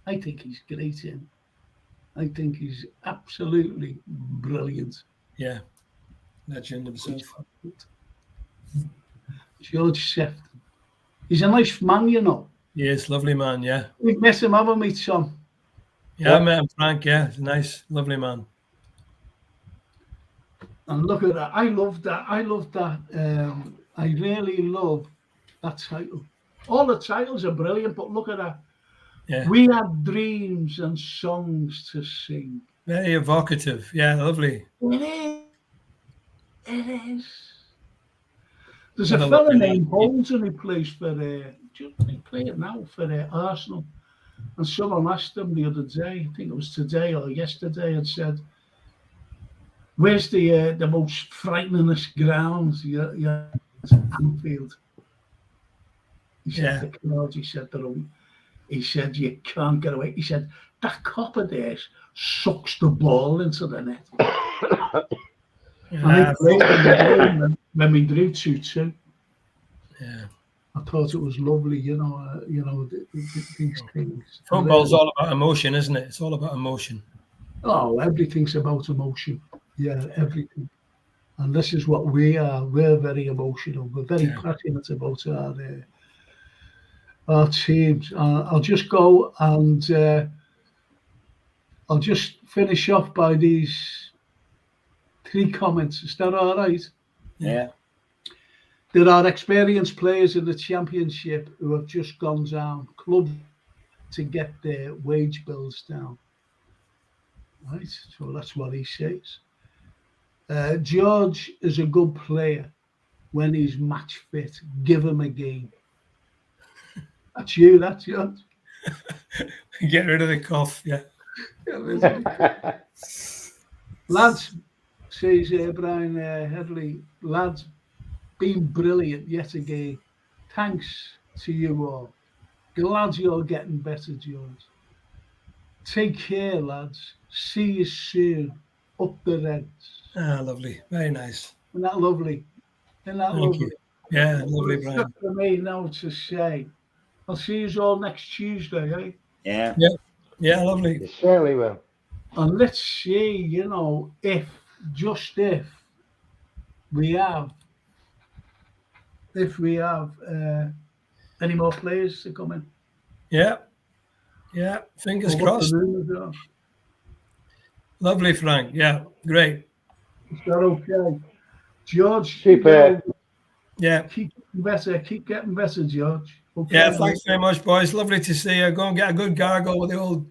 I think he's great in. I think he's absolutely brilliant. Yeah. Legend himself. George Sefton. He's a nice man, He is, lovely man, yeah. We've met him, haven't we, Tom? Yeah, I met him, Frank, yeah. He's a nice, lovely man. And look at that. I love that. I really love that title. All the titles are brilliant, but look at that. Yeah. We have dreams and songs to sing. Very evocative. Yeah, lovely. It is. It is. There's a fella named Bolton who plays for he playing now for Arsenal. And someone asked him the other day, I think it was today or yesterday, and said, "Where's the most frighteningest ground?" Yeah, it's Anfield. He said, "The crowd." He said, he said, "You can't get away." He said, "That cop of theirs sucks the ball into the net." And I played when we drew 2-2. Yeah. I thought it was lovely, these things. Football's all about emotion, isn't it? It's all about emotion. Oh, everything's about emotion. Yeah, everything. And this is what we are. We're very emotional. We're very passionate about our teams. I'll just go and I'll just finish off by these 3 comments. Is that all right? Yeah. There are experienced players in the Championship who have just gone down, clubs to get their wage bills down. Right, so that's what he says. George is a good player when he's match fit. Give him a game. That's you, that's George. Get rid of the cough, yeah. Lads, says Brian Headley, lads, been brilliant yet again. Thanks to you all. Glad you're getting better, George. Take care, lads. See you soon. Up the Reds. Ah, lovely. Very nice. Isn't that lovely? Isn't that Thank lovely? you. Yeah, lovely, Brian. It's for me now to say, I'll see you all next Tuesday, eh? Yeah. Yeah. Yeah, lovely. You certainly will. And let's see, if we have any more players to come in. Yeah. Yeah. Fingers crossed. Lovely, Frank. Yeah. Great. Is that okay? George, Super. Yeah. Keep getting better, George. Okay. Yeah, thanks very much, boys. Lovely to see you. Go and get a good gargle with the old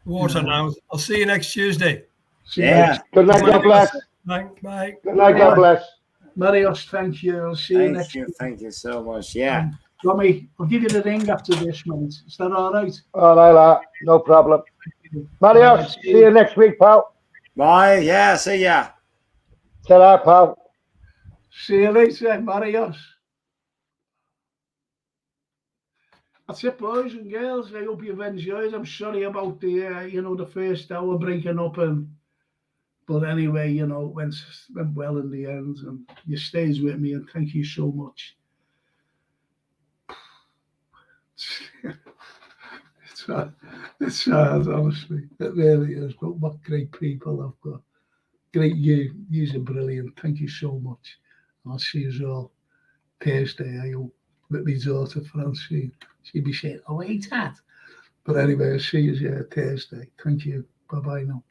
water now. I'll see you next Tuesday. Yeah. Good night, God bless. Bye. Good night, God bless. Marios, thank you. I'll see you next week. Thank you so much. Yeah. Tommy, I'll give you the ring after this, mate. Is that all right? All right, no problem. Marios, see you next week, pal. Bye. Yeah, see ya. Ta-ra, pal. See you later, Marios. That's it, boys and girls. I hope you've enjoyed. I'm sorry about the, the first hour breaking up, but anyway, it went well in the end, and you stays with me, and thank you so much. It's hard, honestly. It really is. But what great people I've got. Great you. You're brilliant. Thank you so much. I'll see you all Thursday, I hope, with my daughter Francine. She'll be saying, "Oh, hey, Dad." But anyway, I'll see you Thursday. Thank you. Bye-bye now.